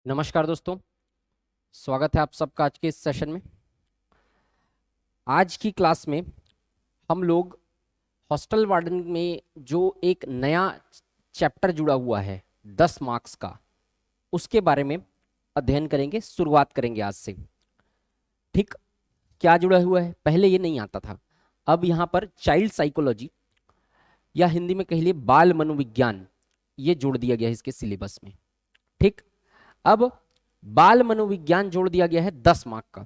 नमस्कार दोस्तों, स्वागत है आप सबका आज के इस सेशन में। आज की क्लास में हम लोग हॉस्टल वार्डन में जो एक नया चैप्टर जुड़ा हुआ है 10 मार्क्स का, उसके बारे में अध्ययन करेंगे। शुरुआत करेंगे आज से। ठीक, क्या जुड़ा हुआ है? पहले ये नहीं आता था, अब यहाँ पर चाइल्ड साइकोलॉजी या हिंदी में कह लिए बाल मनोविज्ञान, ये जोड़ दिया गया है इसके सिलेबस में। ठीक, अब बाल मनोविज्ञान जोड़ दिया गया है 10 मार्क का।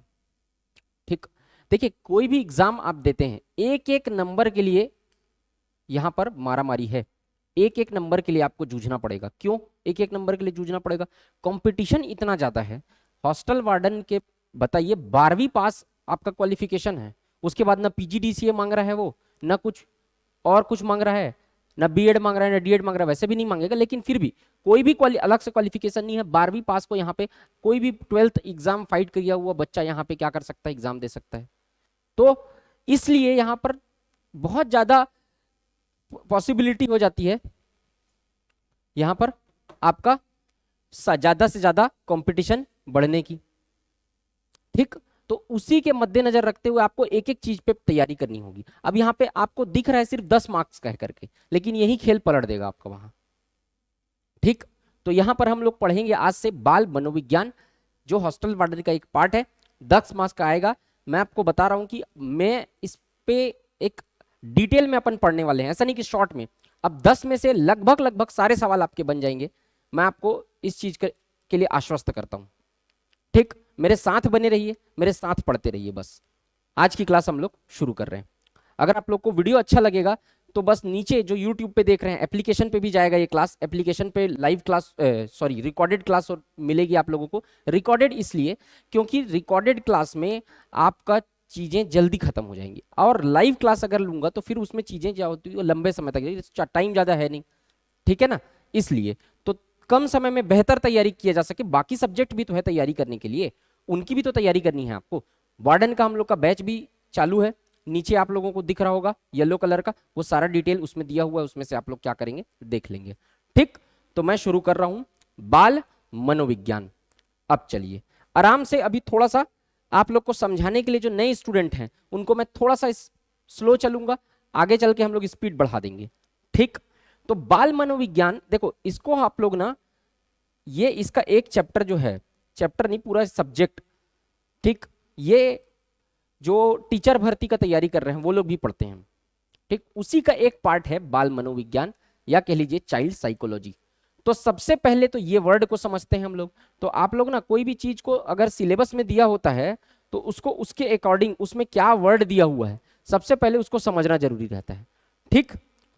ठीक, देखिए कोई भी एग्जाम आप देते हैं, एक एक नंबर के लिए यहां पर मारामारी है। एक एक नंबर के लिए आपको जूझना पड़ेगा। क्यों एक एक नंबर के लिए जूझना पड़ेगा? कंपटीशन इतना ज्यादा है। हॉस्टल वार्डन के बताइए 12वीं पास आपका क्वालिफिकेशन है, उसके बाद ना पीजीडीसीए मांग रहा है वो, ना कुछ और कुछ मांग रहा है, ना बीएड मांग रहा है, ना डीएड मांग रहा है। वैसे भी नहीं मांगेगा, लेकिन फिर भी कोई भी अलग से क्वालिफिकेशन नहीं है। 12वीं पास को यहाँ पे कोई भी 12th एग्जाम फाइट किया हुआ बच्चा यहाँ पे क्या कर सकता है? एग्जाम दे सकता है। तो इसलिए यहाँ पर बहुत ज्यादा पॉसिबिलिटी हो जाती है यहाँ पर आपका ज्यादा से ज्यादा कंपटीशन बढ़ने की। ठीक, तो उसी के मद्देनजर रखते हुए आपको एक एक चीज पे तैयारी करनी होगी। अब यहाँ पे आपको दिख रहा है सिर्फ 10 मार्क्स कह करके, लेकिन यही खेल पलट देगा आपका वहां। ठीक, तो यहां पर हम लोग पढ़ेंगे आज से बाल मनोविज्ञान, जो हॉस्टल वार्डन का एक पार्ट है। 10 मार्क्स का आएगा। मैं आपको बता रहा हूं कि मैं इस पे एक डिटेल में अपन पढ़ने वाले हैं, ऐसा नहीं कि शॉर्ट में। अब 10 में से लगभग लगभग सारे सवाल आपके बन जाएंगे। मैं आपको इस चीज के लिए आश्वस्त करता हूं। ठीक, मेरे साथ बने रहिए, मेरे साथ पढ़ते रहिए। बस आज की क्लास हम लोग शुरू कर रहे हैं। अगर आप लोग को वीडियो अच्छा लगेगा तो बस नीचे जो YouTube पे देख रहे हैं, एप्लीकेशन पे भी जाएगा ये क्लास। एप्लीकेशन पे live class, sorry recorded class और मिलेगी आप लोगों को। रिकॉर्डेड इसलिए क्योंकि रिकॉर्डेड क्लास में आपका चीजें जल्दी खत्म हो जाएंगी, और लाइव क्लास अगर लूंगा तो फिर उसमें चीजें क्या होती है, लंबे समय तक, टाइम ज्यादा है नहीं। ठीक है ना, इसलिए तो कम समय में बेहतर तैयारी किया जा सके। बाकी सब्जेक्ट भी तो है तैयारी करने के लिए, उनकी भी तो तैयारी करनी है आपको। वार्डन का हम लोग का बैच भी चालू है, नीचे आप लोगों को दिख रहा होगा येलो कलर का, वो सारा डिटेल उसमें दिया हुआ है, उसमें से आप लोग क्या करेंगे देख लेंगे। ठीक, तो मैं शुरू कर रहा हूं बाल मनोविज्ञान। अब चलिए आराम से, अभी थोड़ा सा आप लोग को समझाने के लिए, जो नए स्टूडेंट हैं उनको मैं थोड़ा सा स्लो चलूंगा, आगे चल के हम लोग स्पीड बढ़ा देंगे। ठीक, तो बाल मनोविज्ञान देखो, इसको आप लोग ना, ये इसका एक चैप्टर जो है, चैप्टर नहीं पूरा सब्जेक्ट। ठीक, ये जो टीचर भर्ती का तैयारी कर रहे हैं वो लोग भी पढ़ते हैं। ठीक, उसी का एक पार्ट है बाल मनोविज्ञान, या कह लीजिए चाइल्ड साइकोलॉजी। तो सबसे पहले तो ये वर्ड को समझते हैं हम लोग। तो आप लोग ना कोई भी चीज को अगर सिलेबस में दिया होता है तो उसको उसके अकॉर्डिंग उसमें क्या वर्ड दिया हुआ है, सबसे पहले उसको समझना जरूरी रहता है। ठीक,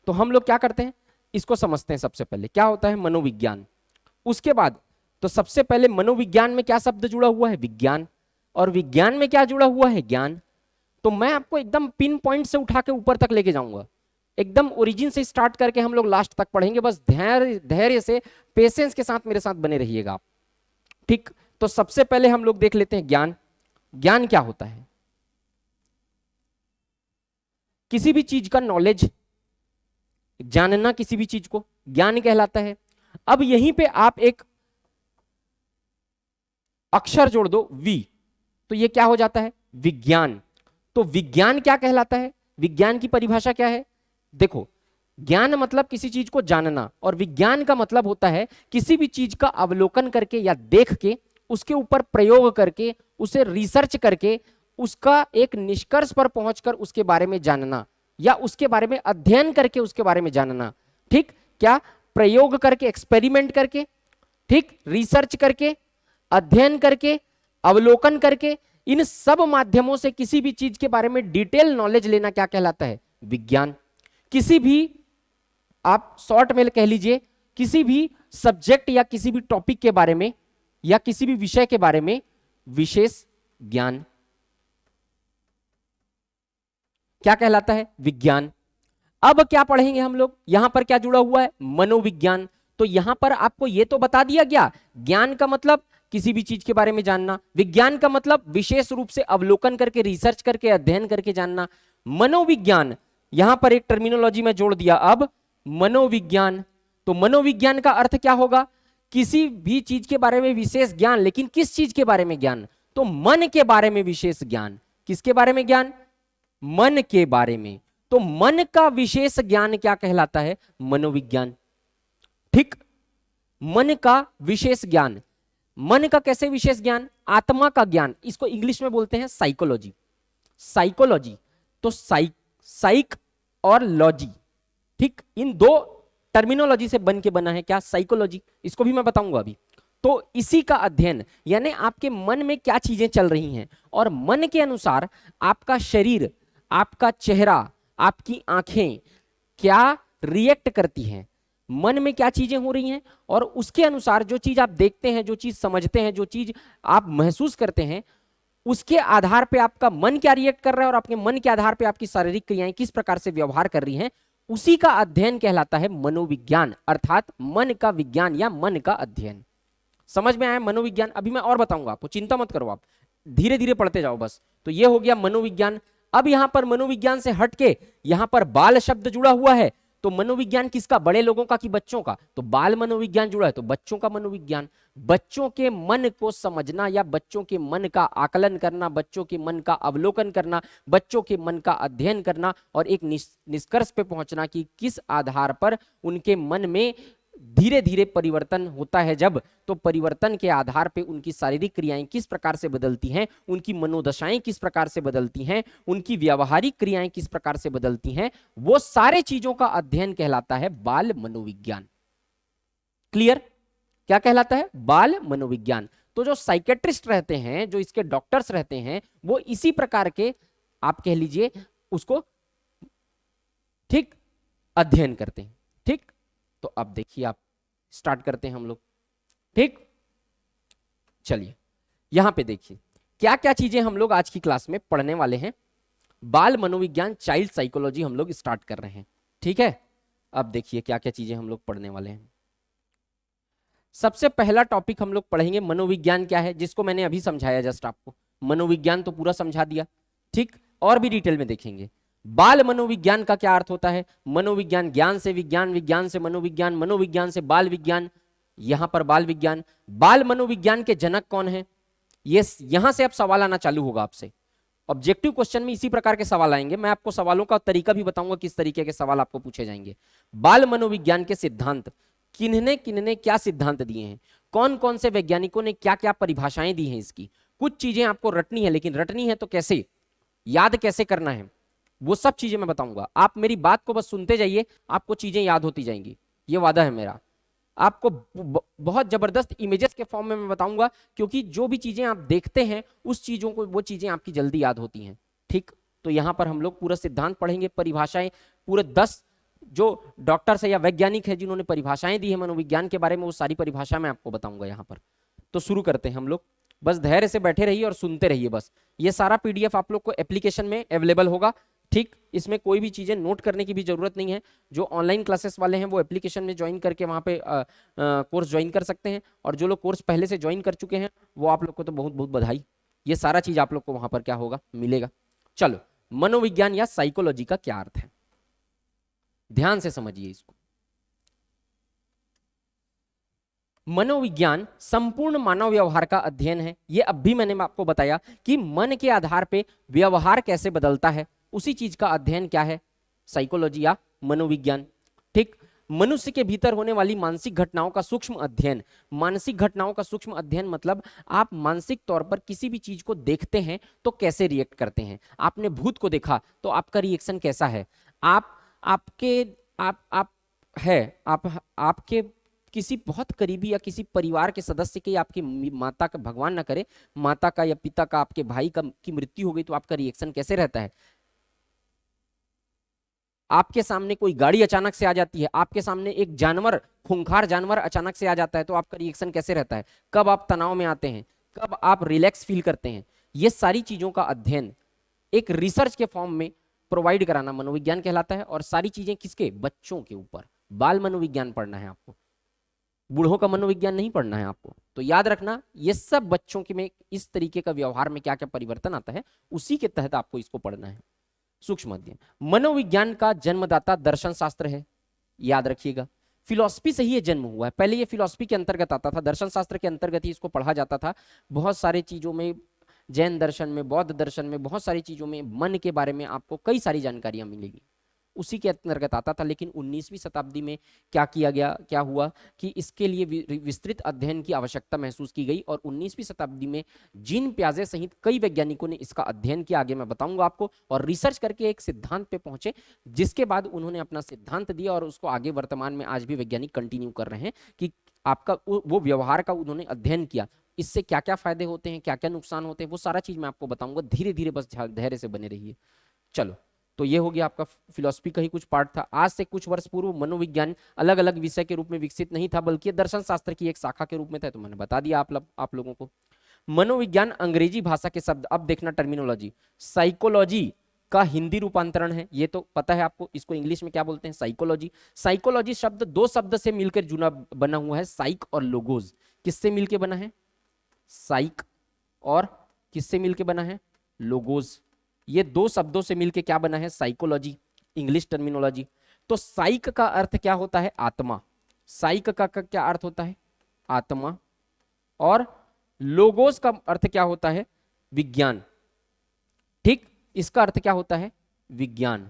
तो हम लोग क्या करते हैं, इसको समझते हैं। सबसे पहले क्या होता है मनोविज्ञान, उसके बाद तो सबसे पहले मनोविज्ञान में क्या शब्द जुड़ा हुआ है? विज्ञान। और विज्ञान में क्या जुड़ा हुआ है? ज्ञान। तो मैं आपको एकदम पिन पॉइंट से उठा के ऊपर तक लेके जाऊंगा, एकदम ओरिजिन से स्टार्ट करके हम लोग लास्ट तक पढ़ेंगे। बस धैर्य धैर्य से, पेशेंस के साथ मेरे साथ बने रहिएगा आप। ठीक, तो सबसे पहले हम लोग देख लेते हैं ज्ञान। ज्ञान क्या होता है? किसी भी चीज का नॉलेज, जानना किसी भी चीज को ज्ञान कहलाता है। अब यहीं पे आप एक अक्षर जोड़ दो वी, तो ये क्या हो जाता है? विज्ञान। तो विज्ञान क्या कहलाता है? विज्ञान की परिभाषा क्या है? देखो, ज्ञान मतलब किसी चीज को जानना, और विज्ञान का मतलब होता है किसी भी चीज का अवलोकन करके या देख के, उसके ऊपर प्रयोग करके, उसे रिसर्च करके, उसका एक निष्कर्ष पर पहुंचकर उसके बारे में जानना, या उसके बारे में अध्ययन करके उसके बारे में जानना। ठीक, क्या? प्रयोग करके, एक्सपेरिमेंट करके, ठीक, रिसर्च करके, अध्ययन करके, अवलोकन करके, इन सब माध्यमों से किसी भी चीज के बारे में डिटेल नॉलेज लेना क्या कहलाता है? विज्ञान। किसी भी, आप शॉर्ट में कह लीजिए, किसी भी सब्जेक्ट या किसी भी टॉपिक के बारे में या किसी भी विषय के बारे में विशेष ज्ञान क्या कहलाता है? विज्ञान। अब क्या पढ़ेंगे हम लोग, यहां पर क्या जुड़ा हुआ है? मनोविज्ञान। तो यहां पर आपको यह तो बता दिया गया, ज्ञान का मतलब किसी भी चीज के बारे में जानना, विज्ञान का मतलब विशेष रूप से अवलोकन करके, रिसर्च करके, अध्ययन करके जानना। मनोविज्ञान, यहां पर एक टर्मिनोलॉजी में जोड़ दिया अब, मनोविज्ञान। तो मनोविज्ञान का अर्थ क्या होगा? किसी भी चीज के बारे में विशेष ज्ञान, लेकिन किस चीज के बारे में ज्ञान? तो मन के बारे में विशेष ज्ञान। किसके बारे में ज्ञान? मन के बारे में। तो मन का विशेष ज्ञान क्या कहलाता है? मनोविज्ञान। ठीक, मन का विशेष ज्ञान। मन का कैसे विशेष ज्ञान? आत्मा का ज्ञान, इसको इंग्लिश में बोलते हैं साइकोलॉजी। साइकोलॉजी, तो साइक और लॉजी, ठीक, इन दो टर्मिनोलॉजी से बन के बना है क्या? साइकोलॉजी। इसको भी मैं बताऊंगा अभी। तो इसी का अध्ययन, यानी आपके मन में क्या चीजें चल रही हैं और मन के अनुसार आपका शरीर, आपका चेहरा, आपकी आंखें क्या रिएक्ट करती हैं, मन में क्या चीजें हो रही हैं, और उसके अनुसार जो चीज आप देखते हैं, जो चीज समझते हैं, जो चीज आप महसूस करते हैं, उसके आधार पे आपका मन क्या रिएक्ट कर रहा है और आपके मन के आधार पे आपकी शारीरिक क्रियाएं किस प्रकार से व्यवहार कर रही हैं, उसी का अध्ययन कहलाता है मनोविज्ञान, अर्थात मन का विज्ञान या मन का अध्ययन। समझ में आया मनोविज्ञान? अभी मैं और बताऊंगा आपको, चिंता मत करो, आप धीरे धीरे पढ़ते जाओ बस। तो ये हो गया मनोविज्ञान। अब यहां पर मनोविज्ञान से हटके यहां पर बाल शब्द जुड़ा हुआ है, तो मनोविज्ञान किसका? बड़े लोगों का कि बच्चों का? तो बाल मनोविज्ञान जुड़ा है तो बच्चों का मनोविज्ञान। बच्चों के मन को समझना या बच्चों के मन का आकलन करना, बच्चों के मन का अवलोकन करना, बच्चों के मन का अध्ययन करना और एक निष्कर्ष पे पहुंचना कि किस आधार पर उनके मन में धीरे धीरे परिवर्तन होता है जब, तो परिवर्तन के आधार पे उनकी शारीरिक क्रियाएं किस प्रकार से बदलती हैं, उनकी मनोदशाएं किस प्रकार से बदलती हैं, उनकी व्यावहारिक क्रियाएं किस प्रकार से बदलती हैं, वो सारे चीजों का अध्ययन कहलाता है बाल मनोविज्ञान। क्लियर? क्या कहलाता है? बाल मनोविज्ञान। तो जो साइकेट्रिस्ट रहते हैं, जो इसके डॉक्टर्स रहते हैं, वो इसी प्रकार के आप कह लीजिए उसको, ठीक, अध्ययन करते हैं। ठीक, तो अब देखिए आप स्टार्ट करते हैं हम लोग। ठीक, चलिए यहां पे देखिए क्या क्या चीजें हम लोग आज की क्लास में पढ़ने वाले हैं। बाल मनोविज्ञान, चाइल्ड साइकोलॉजी हम लोग स्टार्ट कर रहे हैं। ठीक है, अब देखिए क्या क्या चीजें हम लोग पढ़ने वाले हैं। सबसे पहला टॉपिक हम लोग पढ़ेंगे मनोविज्ञान क्या है, जिसको मैंने अभी समझाया जस्ट आपको। मनोविज्ञान तो पूरा समझा दिया, ठीक, और भी डिटेल में देखेंगे। बाल मनोविज्ञान का क्या अर्थ होता है? मनोविज्ञान, ज्ञान से विज्ञान, विज्ञान से मनोविज्ञान, मनोविज्ञान से बाल विज्ञान, यहां पर बाल विज्ञान। बाल मनोविज्ञान के जनक कौन है? ये यहां से अब सवाल आना चालू होगा आपसे। ऑब्जेक्टिव क्वेश्चन में इसी प्रकार के सवाल आएंगे। मैं आपको सवालों का तरीका भी बताऊंगा, किस तरीके के सवाल आपको पूछे जाएंगे। बाल मनोविज्ञान के सिद्धांत, किन्ने किन्ने क्या सिद्धांत दिए हैं, कौन कौन से वैज्ञानिकों ने क्या क्या परिभाषाएं दी हैं इसकी। कुछ चीजें आपको रटनी है, लेकिन रटनी है तो कैसे, याद कैसे करना है, वो सब चीजें मैं बताऊंगा। आप मेरी बात को बस सुनते जाइए, आपको चीजें याद होती जाएंगी, ये वादा है मेरा। आपको बहुत जबरदस्त इमेजेस के फॉर्म में मैं बताऊंगा, क्योंकि जो भी चीजें आप देखते हैं उस चीजों को, वो चीजें आपकी जल्दी याद होती हैं। ठीक, तो यहां पर हम लोग पूरा सिद्धांत पढ़ेंगे, परिभाषाएं, पूरे 10 जो डॉक्टर्स है या वैज्ञानिक है जिन्होंने परिभाषाएं दी है मनोविज्ञान के बारे में, वो सारी परिभाषा मैं आपको बताऊंगा यहाँ पर। तो शुरू करते हैं हम लोग। बस धैर्य से बैठे रहिए और सुनते रहिए बस। ये सारा पीडीएफ आप लोग को एप्लीकेशन में अवेलेबल होगा। ठीक, इसमें कोई भी चीजें नोट करने की भी जरूरत नहीं है। जो ऑनलाइन क्लासेस वाले हैं वो एप्लीकेशन में ज्वाइन करके वहां पे कोर्स ज्वाइन कर सकते हैं, और जो लोग कोर्स पहले से ज्वाइन कर चुके हैं वो आप लोग को तो बहुत बहुत बधाई। ये सारा चीज आप लोग को वहां पर क्या होगा, मिलेगा। चलो, मनोविज्ञान या साइकोलॉजी का क्या अर्थ है, ध्यान से समझिए इसको। मनोविज्ञान संपूर्ण मानव व्यवहार का अध्ययन है। ये अब भी मैंने आपको बताया कि मन के आधार पे व्यवहार कैसे बदलता है, उसी चीज का अध्ययन क्या है, साइकोलॉजी या मनोविज्ञान। ठीक, मनुष्य के भीतर होने वाली मानसिक घटनाओं का सूक्ष्म अध्ययन। मानसिक घटनाओं का सूक्ष्म अध्ययन मतलब आप मानसिक तौर पर किसी भी चीज को देखते हैं तो कैसे रिएक्ट करते हैं। आपने भूत को देखा तो आपका रिएक्शन कैसा है, आपके किसी बहुत करीबी या किसी परिवार के सदस्य के, आपकी माता का, भगवान ना करे, माता का या पिता का, आपके भाई का की मृत्यु हो गई तो आपका रिएक्शन कैसे रहता है। आपके सामने कोई गाड़ी अचानक से आ जाती है, आपके सामने एक जानवर, खूंखार जानवर अचानक से आ जाता है तो आपका रिएक्शन कैसे रहता है। कब आप तनाव में आते हैं, कब आप रिलैक्स फील करते हैं, ये सारी चीजों का अध्ययन एक रिसर्च के फॉर्म में प्रोवाइड कराना मनोविज्ञान कहलाता है। और सारी चीजें किसके, बच्चों के ऊपर। बाल मनोविज्ञान पढ़ना है आपको, बूढ़ों का मनोविज्ञान नहीं पढ़ना है आपको। तो याद रखना, ये सब बच्चों के में इस तरीके का व्यवहार में क्या क्या परिवर्तन आता है, उसी के तहत आपको इसको पढ़ना है। सूक्ष्म अध्ययन। मनोविज्ञान का जन्मदाता दर्शन शास्त्र है, याद रखिएगा। फिलॉसफी से ही ये जन्म हुआ है। पहले ये फिलॉसफी के अंतर्गत आता था, दर्शन शास्त्र के अंतर्गत ही इसको पढ़ा जाता था। बहुत सारी चीजों में, जैन दर्शन में, बौद्ध दर्शन में, बहुत सारी चीजों में मन के बारे में आपको कई सारी जानकारियां मिलेगी, उसी के अंतर्गत आता था। लेकिन 19वीं शताब्दी में क्या किया गया, क्या हुआ कि इसके लिए विस्तृत अध्ययन की आवश्यकता महसूस की गई और 19वीं शताब्दी में जीन प्याजे सहित कई वैज्ञानिकों ने इसका अध्ययन किया, आगे मैं बताऊंगा आपको, और रिसर्च करके एक सिद्धांत पे पहुंचे, जिसके बाद उन्होंने अपना सिद्धांत दिया और उसको आगे वर्तमान में आज भी वैज्ञानिक कंटिन्यू कर रहे हैं कि आपका वो व्यवहार का उन्होंने अध्ययन किया, इससे क्या क्या फायदे होते हैं, क्या क्या नुकसान होते हैं, वो सारा चीज मैं आपको बताऊंगा। धीरे धीरे बस धैर्य से बने रहिए। चलो, तो ये हो गया आपका फिलॉसफी का ही कुछ पार्ट था। आज से कुछ वर्ष पूर्व मनोविज्ञान अलग अलग विषय के रूप में विकसित नहीं था, बल्कि दर्शन शास्त्र की एक शाखा के रूप में था। तो मैंने बता दिया आप लोगों को। मनोविज्ञान अंग्रेजी भाषा के शब्द, अब देखना टर्मिनोलॉजी, साइकोलॉजी का हिंदी रूपांतरण है, ये तो पता है आपको। इसको इंग्लिश में क्या बोलते हैं? साइकोलॉजी। साइकोलॉजी शब्द दो शब्द से मिलकर जुड़ा बना हुआ है, साइक और लोगोज। किससे मिलकर बना है? साइक। और किससे मिलकर बना है? लोगोज। ये दो शब्दों से मिलके क्या बना है? Psychology, English terminology. तो साइक का अर्थ क्या होता है? आत्मा। साइक का क्या अर्थ होता है? आत्मा। और लोगोस का अर्थ क्या होता है? विज्ञान। ठीक, इसका अर्थ क्या होता है? विज्ञान।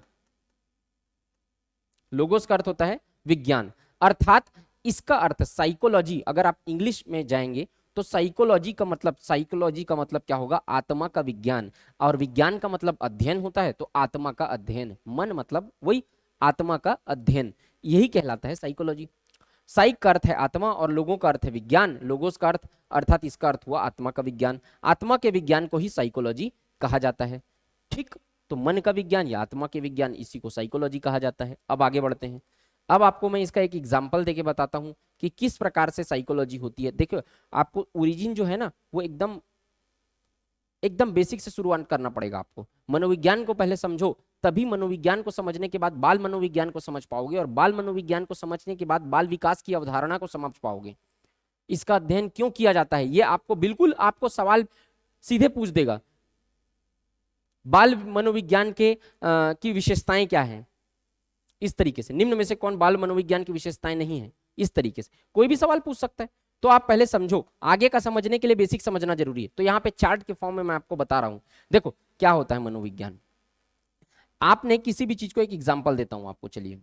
लोगोस का अर्थ होता है विज्ञान। अर्थात इसका अर्थ साइकोलॉजी, अगर आप इंग्लिश में जाएंगे तो साइकोलॉजी का मतलब क्या होगा? आत्मा का विज्ञान। और विज्ञान का मतलब अध्ययन होता है, तो आत्मा का अध्ययन, मन मतलब वही आत्मा का अध्ययन, यही कहलाता है साइकोलॉजी। साइक का अर्थ है आत्मा और लोगों का अर्थ है विज्ञान। लोगोस का अर्थ, अर्थात इसका अर्थ हुआ आत्मा का विज्ञान। आत्मा के विज्ञान को ही साइकोलॉजी कहा जाता है। ठीक, तो मन का विज्ञान या आत्मा के विज्ञान, इसी को साइकोलॉजी कहा जाता है। अब आगे बढ़ते हैं। अब आपको मैं इसका एक एग्जाम्पल देके बताता हूं कि किस प्रकार से साइकोलॉजी होती है। देखो, आपको ओरिजिन जो है ना, वो एकदम बेसिक से शुरुआत करना पड़ेगा आपको। मनोविज्ञान को पहले समझो, तभी मनोविज्ञान को समझने के बाद बाल मनोविज्ञान को समझ पाओगे, और बाल मनोविज्ञान को समझने के बाद बाल विकास की अवधारणा को समझ पाओगे। इसका अध्ययन क्यों किया जाता है, ये आपको बिल्कुल आपको सवाल सीधे पूछ देगा। बाल मनोविज्ञान के की विशेषताएं क्या हैं, इस तरीके से। निम्न में से कौन बाल मनोविज्ञान की विशेषताएं नहीं है, इस तरीके से कोई भी सवाल पूछ सकता है। तो आप पहले समझो, आगे का समझने के लिए बेसिक समझना जरूरी है। तो यहाँ पे चार्ट के फॉर्म में मैं आपको बता रहा हूं। देखो क्या होता है मनोविज्ञान। आपने किसी भी चीज को, एक एग्जाम्पल देता हूं आपको, चलिए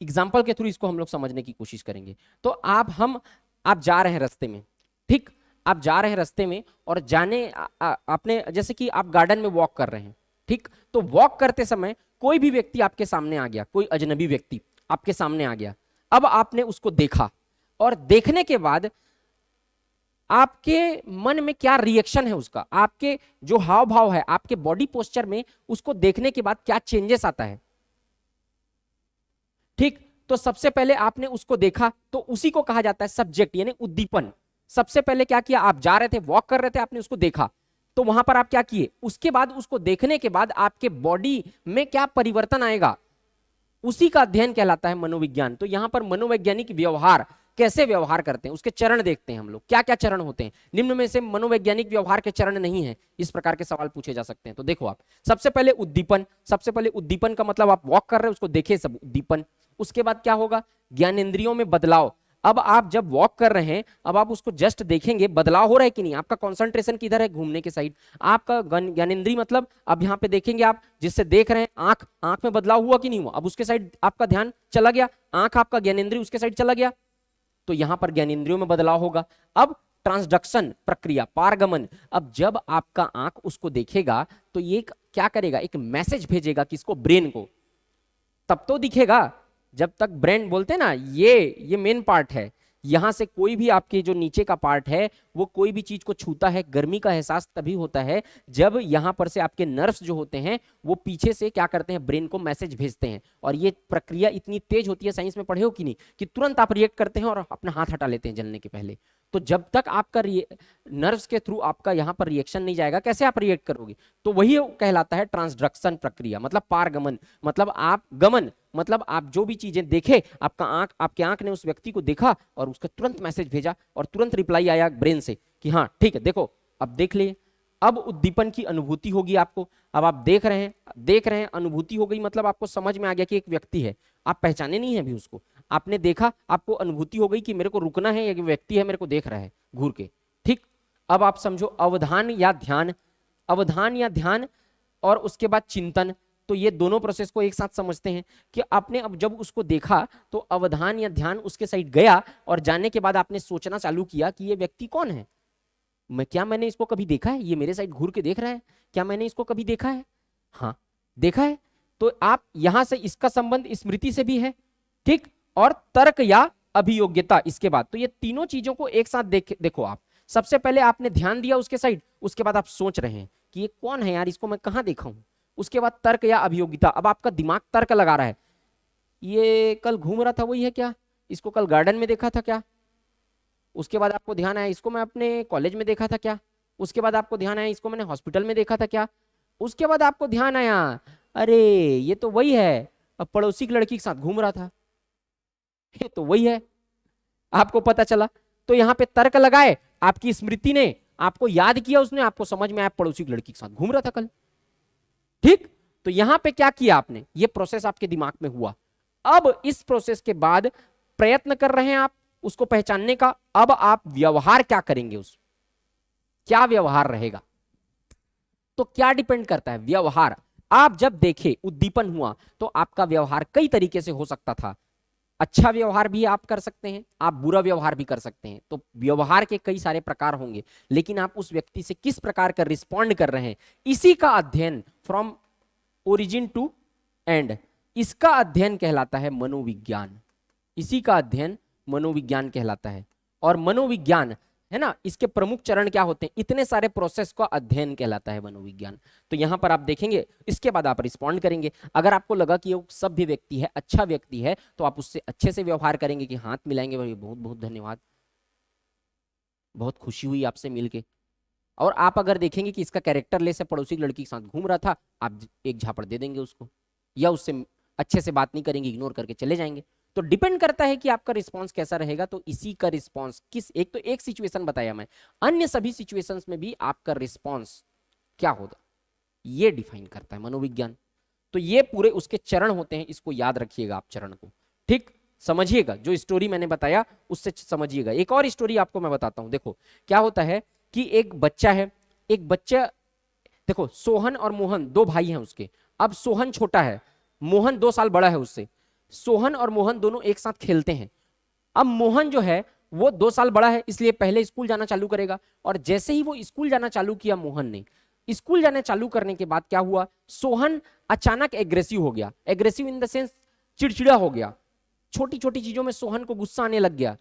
एग्जाम्पल के थ्रू इसको हम लोग समझने की कोशिश करेंगे। तो आप जा रहे हैं रास्ते में, ठीक, आप जा रहे हैं रास्ते में और जाने आपने, जैसे कि आप गार्डन में वॉक कर रहे हैं, ठीक, तो वॉक करते समय कोई भी व्यक्ति आपके सामने आ गया, कोई अजनबी व्यक्ति आपके सामने आ गया। अब आपने उसको देखा, और देखने के बाद आपके मन में क्या रिएक्शन है उसका, आपके जो हाव भाव है, आपके बॉडी पोस्चर में उसको देखने के बाद क्या चेंजेस आता है। ठीक, तो सबसे पहले आपने उसको देखा, तो उसी को कहा जाता है सब्जेक्ट, यानी उद्दीपन। सबसे पहले क्या किया, आप जा रहे थे, वॉक कर रहे थे, आपने उसको देखा, तो वहां पर आप क्या किए, उसके बाद उसको देखने के बाद आपके बॉडी में क्या परिवर्तन आएगा, उसी का अध्ययन कहलाता है मनोविज्ञान। तो यहां पर मनोवैज्ञानिक व्यवहार, कैसे व्यवहार करते हैं, उसके चरण देखते हैं हम लोग, क्या क्या चरण होते हैं। निम्न में से मनोवैज्ञानिक व्यवहार के चरण नहीं है, इस प्रकार के सवाल पूछे जा सकते हैं। तो देखो आप, सबसे पहले उद्दीपन का मतलब आप वॉक कर रहे हो, उसको देखे, सब उद्दीपन। उसके बाद क्या होगा, ज्ञानेंद्रियों में बदलाव। अब आप जब वॉक कर रहे हैं, अब आप उसको जस्ट देखेंगे, बदलाव हो रहा है कि नहीं, आपका कंसंट्रेशन किधर है, घूमने के साइड। आपका ज्ञानेंद्रिय मतलब अब यहाँ पे देखेंगे आप, जिससे देख रहे हैं, आंख में बदलाव हुआ कि नहीं हुआ, अब उसके साइड आपका ध्यान चला गया, आंख आपका ज्ञानेंद्रिय उसके साइड चला गया, तो यहां पर ज्ञानेंद्रियों में बदलाव होगा। अब ट्रांसडक्शन प्रक्रिया, पारगमन। अब जब आपका आंख उसको देखेगा, तो ये क्या करेगा, एक मैसेज भेजेगा किसको, ब्रेन को, तब तो दिखेगा। जब तक ब्रेन, बोलते हैं ना, ये मेन पार्ट है, यहां से कोई भी आपके जो नीचे का पार्ट है, वो कोई भी चीज को छूता है, गर्मी का एहसास तभी होता है जब यहां पर से आपके नर्व्स जो होते हैं वो पीछे से क्या करते हैं, ब्रेन को मैसेज भेजते हैं। और ये प्रक्रिया इतनी तेज होती है, साइंस में पढ़े हो कि नहीं, कि तुरंत आप रिएक्ट करते हैं और अपना हाथ हटा लेते हैं जलने के पहले। तो जब तक आपका नर्व्स के थ्रू आपका यहां पर रिएक्शन नहीं जाएगा, कैसे आप रिएक्ट करोगे। तो वही कहलाता है ट्रांसडक्शन प्रक्रिया, मतलब पारगमन, मतलब आप गमन, मतलब आप जो भी चीजें देखे, आपके आंख ने उस व्यक्ति को देखा और उसका तुरंत मैसेज भेजा और तुरंत रिप्लाई आया ब्रेन से कि हाँ ठीक है, देखो अब देख लिए। अब उद्दीपन की अनुभूति होगी आपको। अब आप देख रहे हैं, अनुभूति हो गई, मतलब आपको समझ में आ गया कि एक व्यक्ति है, आप पहचाने नहीं है अभी उसको, आपने देखा, आपको अनुभूति हो गई कि मेरे को रुकना है, या व्यक्ति है मेरे को देख रहा है घूर के। ठीक, अब आप समझो अवधान या ध्यान, अवधान या ध्यान और उसके बाद चिंतन। तो ये दोनों प्रोसेस को एक साथ समझते हैं कि आपने अब जब उसको देखा तो अवधान या ध्यान उसके साइड गया, और जाने के बाद आपने सोचना चालू किया कि ये व्यक्ति कौन है, क्या मैंने इसको कभी देखा है, ये मेरे साइड घूर के देख रहा है, क्या मैंने इसको कभी देखा है? हाँ देखा है। तो आप यहां से इसका संबंध स्मृति से भी है। ठीक, और तर्क या अभियोग्यता इसके बाद। तो ये तीनों चीजों को एक साथ देखो आप। सबसे पहले आपने ध्यान दिया उसके साइड, उसके बाद आप सोच रहे हैं कि ये कौन है यार, इसको मैं कहां देखा हूं। उसके बाद तर्क या अभियोगिता, अब आपका दिमाग तर्क लगा रहा है, ये कल घूम रहा था वही है क्या, इसको कल गार्डन में देखा था क्या। उसके बाद आपको ध्यान आया इसको मैं अपने कॉलेज में देखा था क्या। उसके बाद आपको ध्यान आया इसको मैंने हॉस्पिटल में देखा था क्या। उसके बाद आपको ध्यान आया अरे ये तो वही है, अब पड़ोसी की लड़की के साथ घूम रहा था, ये तो वही है, आपको पता चला। तो यहाँ पे तर्क लगाए, आपकी स्मृति ने आपको याद किया, उसने आपको समझ में आया पड़ोसी की लड़की के साथ घूम रहा था कल। ठीक, तो यहां पे क्या किया आपने, ये प्रोसेस आपके दिमाग में हुआ। अब इस प्रोसेस के बाद प्रयत्न कर रहे हैं आप उसको पहचानने का। अब आप व्यवहार क्या करेंगे, उस क्या व्यवहार रहेगा। तो क्या डिपेंड करता है व्यवहार। आप जब देखे उद्दीपन हुआ तो आपका व्यवहार कई तरीके से हो सकता था। अच्छा व्यवहार भी आप कर सकते हैं, आप बुरा व्यवहार भी कर सकते हैं। तो व्यवहार के कई सारे प्रकार होंगे, लेकिन आप उस व्यक्ति से किस प्रकार का रिस्पॉन्ड कर रहे हैं, इसी का अध्ययन फ्रॉम ओरिजिन टू एंड, इसका अध्ययन कहलाता है मनोविज्ञान। इसी का अध्ययन मनोविज्ञान कहलाता है। और मनोविज्ञान है ना, इसके प्रमुख चरण क्या होते हैं, इतने सारे प्रोसेस का अध्ययन कहलाता है मनोविज्ञान। तो यहां पर आप देखेंगे, इसके बाद आप रिस्पॉन्ड करेंगे। अगर आपको लगा कि वो सभ्य व्यक्ति है, अच्छा व्यक्ति है, तो आप उससे अच्छे से व्यवहार करेंगे, कि हाथ मिलाएंगे, भाई बहुत बहुत धन्यवाद, बहुत खुशी हुई आपसे मिलके। और आप अगर देखेंगे कि इसका कैरेक्टर लेस है, पड़ोसी की लड़की के साथ घूम रहा था, आप एक झापड़ दे देंगे उसको, या उससे अच्छे से बात नहीं करेंगे, इग्नोर करके चले जाएंगे। तो डिपेंड करता है कि आपका रिस्पांस कैसा रहेगा। तो इसी का रिस्पांस किस एक, तो एक सिचुएशन बताया मैं, अन्य सभी सिचुएशंस में भी आपका रिस्पांस क्या होगा ये डिफाइन करता है मनोविज्ञान। तो ये पूरे उसके चरण होते हैं, इसको याद रखिएगा आप चरण को। ठीक, समझिएगा जो स्टोरी मैंने बताया उससे समझिएगा। एक और स्टोरी आपको मैं बताता हूं। देखो क्या होता है कि एक बच्चा है, एक बच्चा, देखो सोहन और मोहन दो भाई हैं उसके। अब सोहन छोटा है, मोहन 2 साल बड़ा है उससे। सोहन और मोहन दोनों एक साथ खेलते हैं। अब मोहन जो है वो 2 साल बड़ा है, इसलिए पहले स्कूल जाना चालू करेगा। और जैसे ही वो स्कूल जाना चालू किया मोहन ने, स्कूल जाने चालू करने के बाद क्या हुआ, सोहन अचानक एग्रेसिव हो गया। एग्रेसिव इन द सेंस चिड़चिड़ा हो गया, छोटी छोटी चीजों में सोहन को गुस्सा आने लग गया।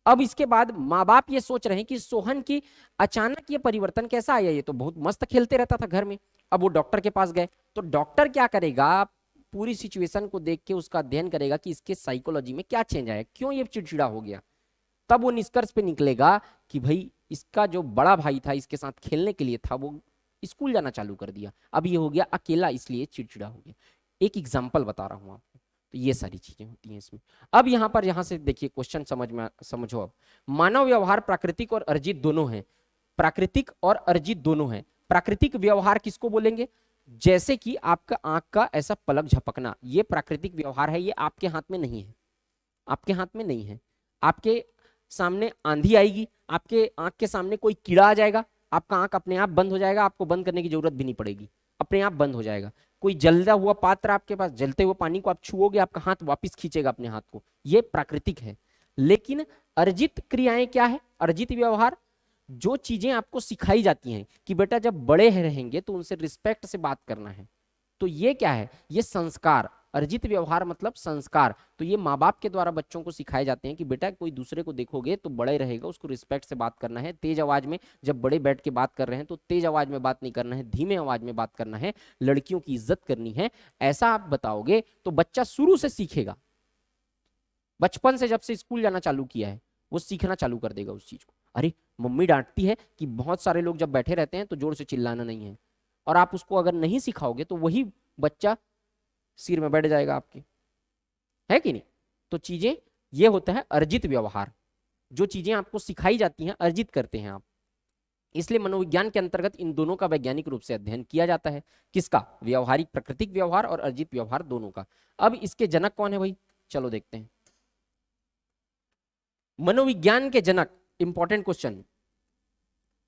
अब इसके बाद माँ बाप ये सोच रहे हैं कि सोहन की अचानक ये परिवर्तन कैसा आया, ये तो बहुत मस्त खेलते रहता था घर में। अब वो डॉक्टर के पास गए, तो डॉक्टर क्या करेगा, पूरी सिचुएशन को देख के उसका अध्ययन करेगा कि इसके साइकोलॉजी में क्या चेंज आया, क्यों ये चिड़चिड़ा हो गया। तब वो निष्कर्ष पे निकलेगा कि भाई इसका जो बड़ा भाई था इसके साथ खेलने के लिए था, वो स्कूल जाना चालू कर दिया, अब ये हो गया अकेला, इसलिए चिड़चिड़ा हो गया। एक एग्जाम्पल बता रहा हूं आपको। तो ये सारी चीजें होती हैं इसमें। अब यहां से देखिए क्वेश्चन समझो। अब मानव व्यवहार प्राकृतिक और अर्जित दोनों है। प्राकृतिक और अर्जित दोनों है। प्राकृतिक व्यवहार किसको बोलेंगे, जैसे कि आपका आंख का ऐसा पलक झपकना, ये प्राकृतिक व्यवहार है, ये आपके हाथ में नहीं है, आपके हाथ में नहीं है। आपके सामने आंधी आएगी, आपके आंख के सामने कोई कीड़ा आ जाएगा, आपका आंख अपने आप बंद हो जाएगा, आपको बंद करने की जरूरत भी नहीं पड़ेगी, अपने आप बंद हो जाएगा। कोई जलता हुआ पात्र आपके पास, जलते हुए पानी को आप छुओगे, आपका हाथ वापस खींचेगा अपने हाथ को, ये प्राकृतिक है। लेकिन अर्जित क्रियाएं क्या है, अर्जित व्यवहार, जो चीजें आपको सिखाई जाती हैं कि बेटा जब बड़े रहेंगे तो उनसे रिस्पेक्ट से बात करना है, तो ये क्या है, ये संस्कार। अर्जित व्यवहार मतलब संस्कार। तो ये माँ बाप के द्वारा बच्चों को सिखाए जाते हैं कि बेटा कोई दूसरे को देखोगे तो बड़े रहेगा, उसको रिस्पेक्ट से बात करना है, तेज आवाज में, जब बड़े बैठ के बात कर रहे हैं तो तेज आवाज में बात नहीं करना है, धीमे आवाज में बात करना है, लड़कियों की इज्जत करनी है। ऐसा आप बताओगे तो बच्चा शुरू से सीखेगा। बचपन से जब से स्कूल जाना चालू किया है वो सीखना चालू कर देगा उस चीज को। अरे मम्मी डांटती है कि बहुत सारे लोग जब बैठे रहते हैं तो जोर से चिल्लाना नहीं है, और आप उसको अगर नहीं सिखाओगे तो वही बच्चा सिर में बैठ जाएगा आपके, है कि नहीं। तो चीजें ये होता है अर्जित व्यवहार, जो चीजें आपको सिखाई जाती हैं अर्जित करते हैं आप। इसलिए मनोविज्ञान के अंतर्गत इन दोनों का वैज्ञानिक रूप से अध्ययन किया जाता है। किसका, व्यवहारिक प्राकृतिक व्यवहार और अर्जित व्यवहार दोनों का। अब इसके जनक कौन है भाई, चलो देखते हैं। मनोविज्ञान के जनक, इंपॉर्टेंट क्वेश्चन,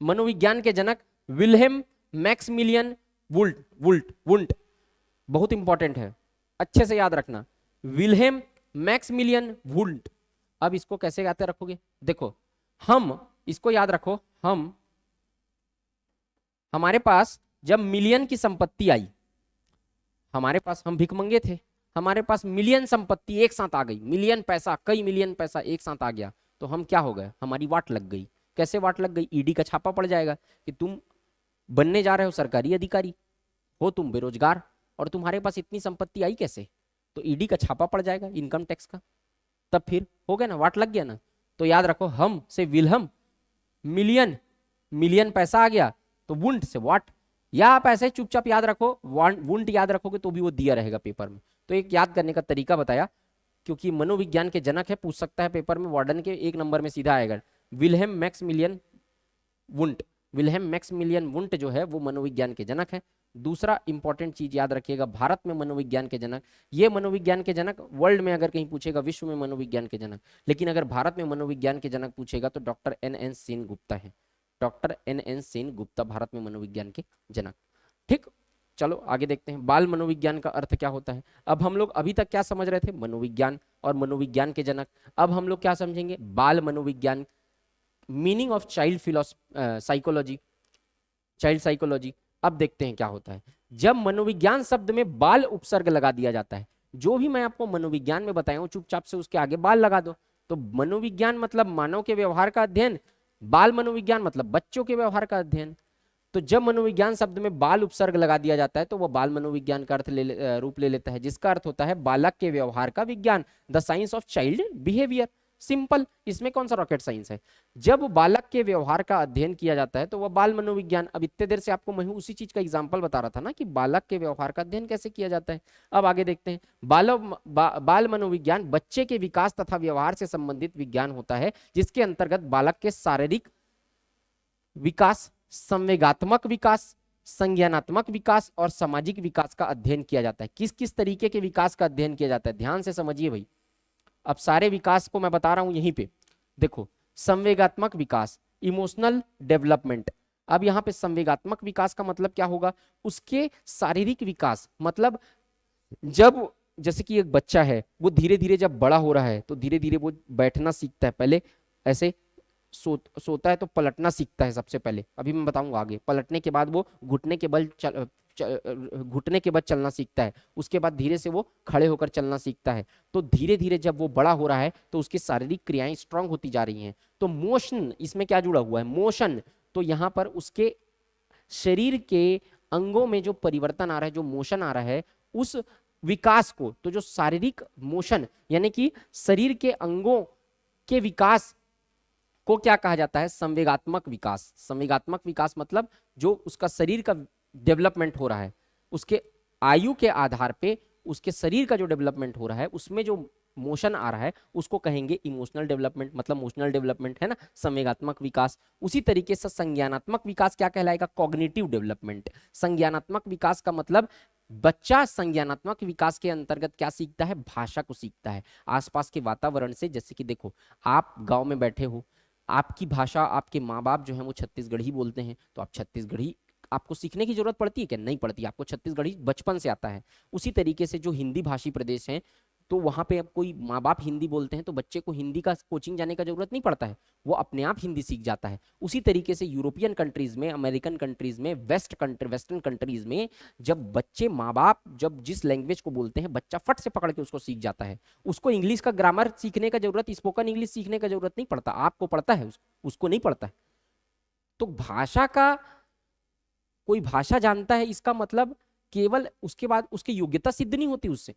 मनोविज्ञान के जनक विल्हेम मैक्समिलियन वुल्ट, वुंट, बहुत इंपॉर्टेंट है, अच्छे से याद रखना, विल्हेम मैक्समिलियन वुल्ट। अब इसको कैसे याद रखोगे, देखो हम इसको याद रखो, हमारे पास जब मिलियन की संपत्ति आई, हमारे पास, हम भिखमंगे थे, हमारे पास मिलियन संपत्ति एक साथ आ गई, मिलियन पैसा, कई मिलियन पैसा एक साथ आ गया, तो हम क्या हो गए, हमारी वाट लग गई। कैसे वाट लग गई, ईडी का छापा पड़ जाएगा कि तुम बनने जा रहे हो सरकारी अधिकारी, हो तुम बेरोजगार और तुम्हारे पास इतनी संपत्ति आई कैसे, तो ईडी का छापा पड़ जाएगा, इनकम टैक्स का, तब फिर हो गया ना, वाट लग गया ना। तो याद रखो, हम से विल्हम, मिलियन, मिलियन पैसा आ गया, तो वुंट से वाट, या आप ऐसे चुपचाप याद रखो, वुंट याद रखोगे तो भी वो दिया रहेगा पेपर में। तो एक याद करने का तरीका बताया, क्योंकि मनोविज्ञान के जनक है, पूछ सकता है पेपर में, वार्डन के 1 नंबर में सीधा आएगा, Wilhelm Maximilian Wundt. Wilhelm Maximilian Wundt जो है वो मनोविज्ञान के जनक है। दूसरा इंपॉर्टेंट चीज याद रखिएगा, भारत में मनोविज्ञान के जनक, ये मनोविज्ञान के जनक वर्ल्ड में अगर कहीं पूछेगा विश्व में मनोविज्ञान के जनक, लेकिन अगर भारत में मनोविज्ञान के जनक पूछेगा तो डॉक्टर NN सेन गुप्ता है, डॉक्टर NN सेन गुप्ता भारत में मनोविज्ञान के जनक। ठीक, चलो आगे देखते हैं, बाल मनोविज्ञान का अर्थ क्या होता है। अब हम लोग अभी तक क्या समझ रहे थे, मनोविज्ञान और मनोविज्ञान के जनक, अब हम लोग क्या समझेंगे, बाल मनोविज्ञान, meaning of child psychology, child psychology. अब देखते हैं क्या होता है, जब मनोविज्ञान शब्द में बाल उपसर्ग लगा दिया जाता है, जो भी मैं आपको मनोविज्ञान में बताया हूं चुपचाप से उसके आगे बाल लगा दो, तो मनोविज्ञान मतलब मानव के व्यवहार का अध्ययन, बाल मनोविज्ञान मतलब बच्चों के व्यवहार का अध्ययन। तो जब मनोविज्ञान शब्द में बाल उपसर्ग लगा दिया जाता है तो वह बाल मनोविज्ञान का रूप ले लेता है, जिसका अर्थ होता है बालक के व्यवहार का विज्ञान, the science of child behaviour. Simple, इसमें कौन सा रॉकेट साइंस है। जब बालक के व्यवहार का अध्ययन किया जाता है तो वह बाल मनोविज्ञान। अब इतने देर से आपको मैं उसी चीज का एग्जांपल बता रहा था ना कि बालक के व्यवहार का अध्ययन कैसे किया जाता है। अब आगे देखते हैं, बाल मनोविज्ञान बच्चे के विकास तथा व्यवहार से संबंधित विज्ञान होता है, जिसके अंतर्गत बालक के शारीरिक विकास, संवेगात्मक विकास, संज्ञानात्मक विकास और सामाजिक विकास का अध्ययन किया जाता है। किस किस तरीके के विकास का अध्ययन किया जाता है, ध्यान से समझिए भाई। अब सारे विकास को मैं बता रहा हूं यहीं पे, देखो, संवेगात्मक विकास, इमोशनल डेवलपमेंट। अब यहाँ पे संवेगात्मक विकास का मतलब क्या होगा, उसके शारीरिक विकास, मतलब जब, जैसे कि एक बच्चा है वो धीरे धीरे जब बड़ा हो रहा है तो धीरे धीरे वो बैठना सीखता है, पहले ऐसे सोता है तो पलटना सीखता है सबसे पहले, अभी मैं बताऊंगा आगे। पलटने के बाद वो घुटने के बल घुटने के बाद चलना सीखता है, उसके बाद धीरे से वो खड़े होकर चलना सीखता है। तो धीरे धीरे जब वो बड़ा हो रहा है तो उसकी शारीरिक क्रियाएं स्ट्रांग होती जा रही हैं। तो मोशन, इसमें क्या जुड़ा हुआ है, मोशन। तो यहाँ पर उसके शरीर के अंगों में जो परिवर्तन आ रहा है, जो मोशन आ रहा है, उस विकास को, तो जो शारीरिक मोशन यानी कि शरीर के अंगों के विकास को क्या कहा जाता है, संवेगात्मक विकास। संवेगात्मक विकास मतलब जो उसका शरीर का डेवलपमेंट हो रहा है, उसके आयु के आधार पे उसके शरीर का जो डेवलपमेंट हो रहा है, उसमें जो मोशन आ रहा है उसको कहेंगे इमोशनल डेवलपमेंट, मतलब मोशनल डेवलपमेंट है ना, संवेगात्मक विकास। उसी तरीके से संज्ञानात्मक विकास क्या कहलाएगा, कॉग्निटिव डेवलपमेंट। संज्ञानात्मक विकास का मतलब बच्चा संज्ञानात्मक विकास के अंतर्गत क्या सीखता है, भाषा को सीखता है आसपास के वातावरण से। जैसे कि देखो, आप गांव में बैठे हो, आपकी भाषा, आपके माँ बाप जो है वो छत्तीसगढ़ी बोलते हैं, तो आप छत्तीसगढ़ी, आपको सीखने की जरूरत पड़ती है क्या, नहीं पड़ती, आपको छत्तीसगढ़ी बचपन से आता है। उसी तरीके से जो हिंदी भाषी प्रदेश हैं, तो वहां पे अब कोई माँ बाप हिंदी बोलते हैं तो बच्चे को हिंदी का कोचिंग जाने का जरूरत नहीं पड़ता है, वो अपने आप हिंदी सीख जाता है। उसी तरीके से यूरोपियन कंट्रीज में, अमेरिकन कंट्रीज में, वेस्टर्न कंट्रीज में जब बच्चे, माँ बाप जब जिस लैंग्वेज को बोलते हैं, बच्चा फट से पकड़ के उसको सीख जाता है। उसको इंग्लिश का ग्रामर सीखने का जरूरत, स्पोकन इंग्लिश सीखने का जरूरत नहीं पड़ता, आपको पड़ता है, उसको नहीं पड़ता है। तो भाषा का, कोई भाषा जानता है इसका मतलब केवल उसके बाद उसकी योग्यता सिद्ध नहीं होती उससे,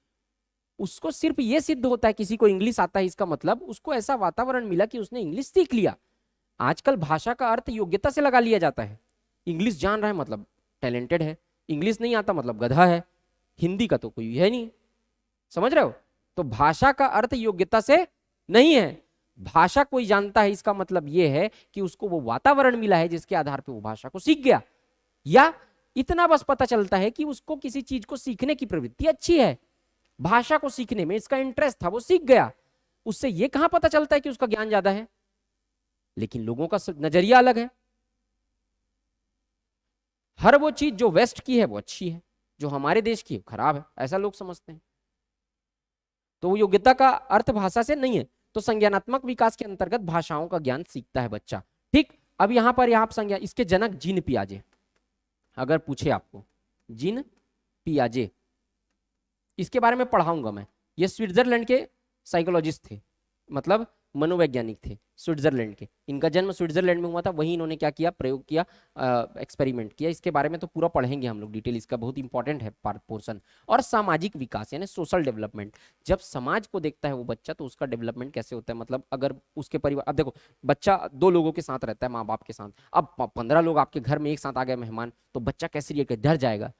उसको सिर्फ ये सिद्ध होता है किसी को इंग्लिश आता है इसका मतलब उसको ऐसा वातावरण मिला कि उसने इंग्लिश सीख लिया। आजकल भाषा का अर्थ योग्यता से लगा लिया जाता है। इंग्लिश जान रहा है मतलब टैलेंटेड है, इंग्लिश नहीं आता मतलब गधा है, हिंदी का तो कोई है नहीं, समझ रहे हो। तो भाषा का अर्थ योग्यता से नहीं है, भाषा कोई जानता है इसका मतलब यह है कि उसको वो वातावरण मिला है जिसके आधार पर वो भाषा को सीख गया, या इतना बस पता चलता है कि उसको किसी चीज को सीखने की प्रवृत्ति अच्छी है, भाषा को सीखने में इसका इंटरेस्ट था, वो सीख गया। उससे ये कहां पता चलता है कि उसका ज्ञान ज्यादा है? लेकिन लोगों का नजरिया अलग है। हर वो चीज जो वेस्ट की है वो अच्छी है, जो हमारे देश की है खराब है, ऐसा लोग समझते हैं। तो वो योग्यता का अर्थ भाषा से नहीं है। तो संज्ञानात्मक विकास के अंतर्गत भाषाओं का ज्ञान सीखता है बच्चा। ठीक, अब यहां पर आप संज्ञा, इसके जनक जीन पियाजे, अगर पूछे आपको जीन पियाजे, इसके बारे में पढ़ाऊंगा मैं। ये स्विट्जरलैंड के साइकोलॉजिस्ट थे, मतलब मनोवैज्ञानिक थे स्विट्जरलैंड के। इनका जन्म स्विट्जरलैंड में हुआ था, वहीं इन्होंने क्या किया, प्रयोग किया, एक्सपेरिमेंट किया। इसके बारे में तो पूरा पढ़ेंगे हम लोग डिटेल, इसका बहुत इंपॉर्टेंट है पोर्शन। और सामाजिक विकास यानी सोशल डेवलपमेंट, जब समाज को देखता है वो बच्चा तो उसका डेवलपमेंट कैसे होता है, मतलब अगर उसके परिवार, अब देखो बच्चा दो लोगों के साथ रहता है, माँ बाप के साथ, अब 15 लोग आपके घर में एक साथ आ गए मेहमान, तो बच्चा कैसे रिएक्ट, डर जाएगा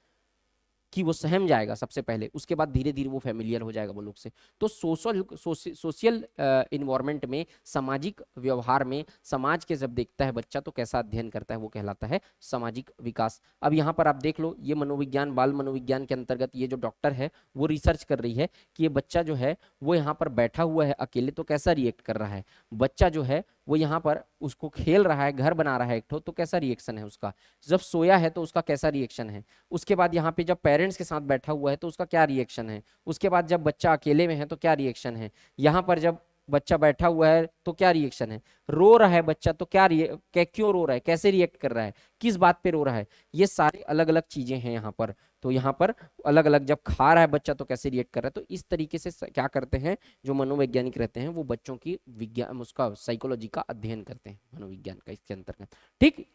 कि वो सहम जाएगा सबसे पहले, उसके बाद धीरे धीरे वो फैमिलियर हो जाएगा वो लोग से। तो सोशल इन्वायरमेंट में, सामाजिक व्यवहार में, समाज के जब देखता है बच्चा तो कैसा अध्ययन करता है, वो कहलाता है सामाजिक विकास। अब यहाँ पर आप देख लो, ये मनोविज्ञान, बाल मनोविज्ञान के अंतर्गत ये जो डॉक्टर है वो रिसर्च कर रही है कि ये बच्चा जो है वो यहाँ पर बैठा हुआ है अकेले तो कैसा रिएक्ट कर रहा है, बच्चा जो है वो यहाँ पर उसको खेल रहा है, घर बना रहा है एक तो कैसा रिएक्शन है उसका, जब सोया है तो उसका कैसा रिएक्शन है, उसके बाद यहाँ पे जब पेरेंट्स के साथ बैठा हुआ है तो उसका क्या रिएक्शन है, उसके बाद जब बच्चा अकेले में है तो क्या रिएक्शन है, यहाँ पर जब बच्चा बैठा हुआ है तो क्या रिएक्शन है, रो रहा है बच्चा तो क्यों रो रहा है, कैसे रिएक्ट कर रहा है, किस बात पे रो रहा है, ये सारे अलग अलग चीजें हैं यहाँ पर। तो यहाँ पर अलग अलग, जब खा रहा है बच्चा तो कैसे रिएक्ट कर रहा है। तो इस तरीके से क्या करते हैं जो मनोवैज्ञानिक रहते हैं, वो बच्चों की विज्ञान, उसका साइकोलॉजी का अध्ययन करते हैं मनोविज्ञान का इसके अंतर्गत। ठीक,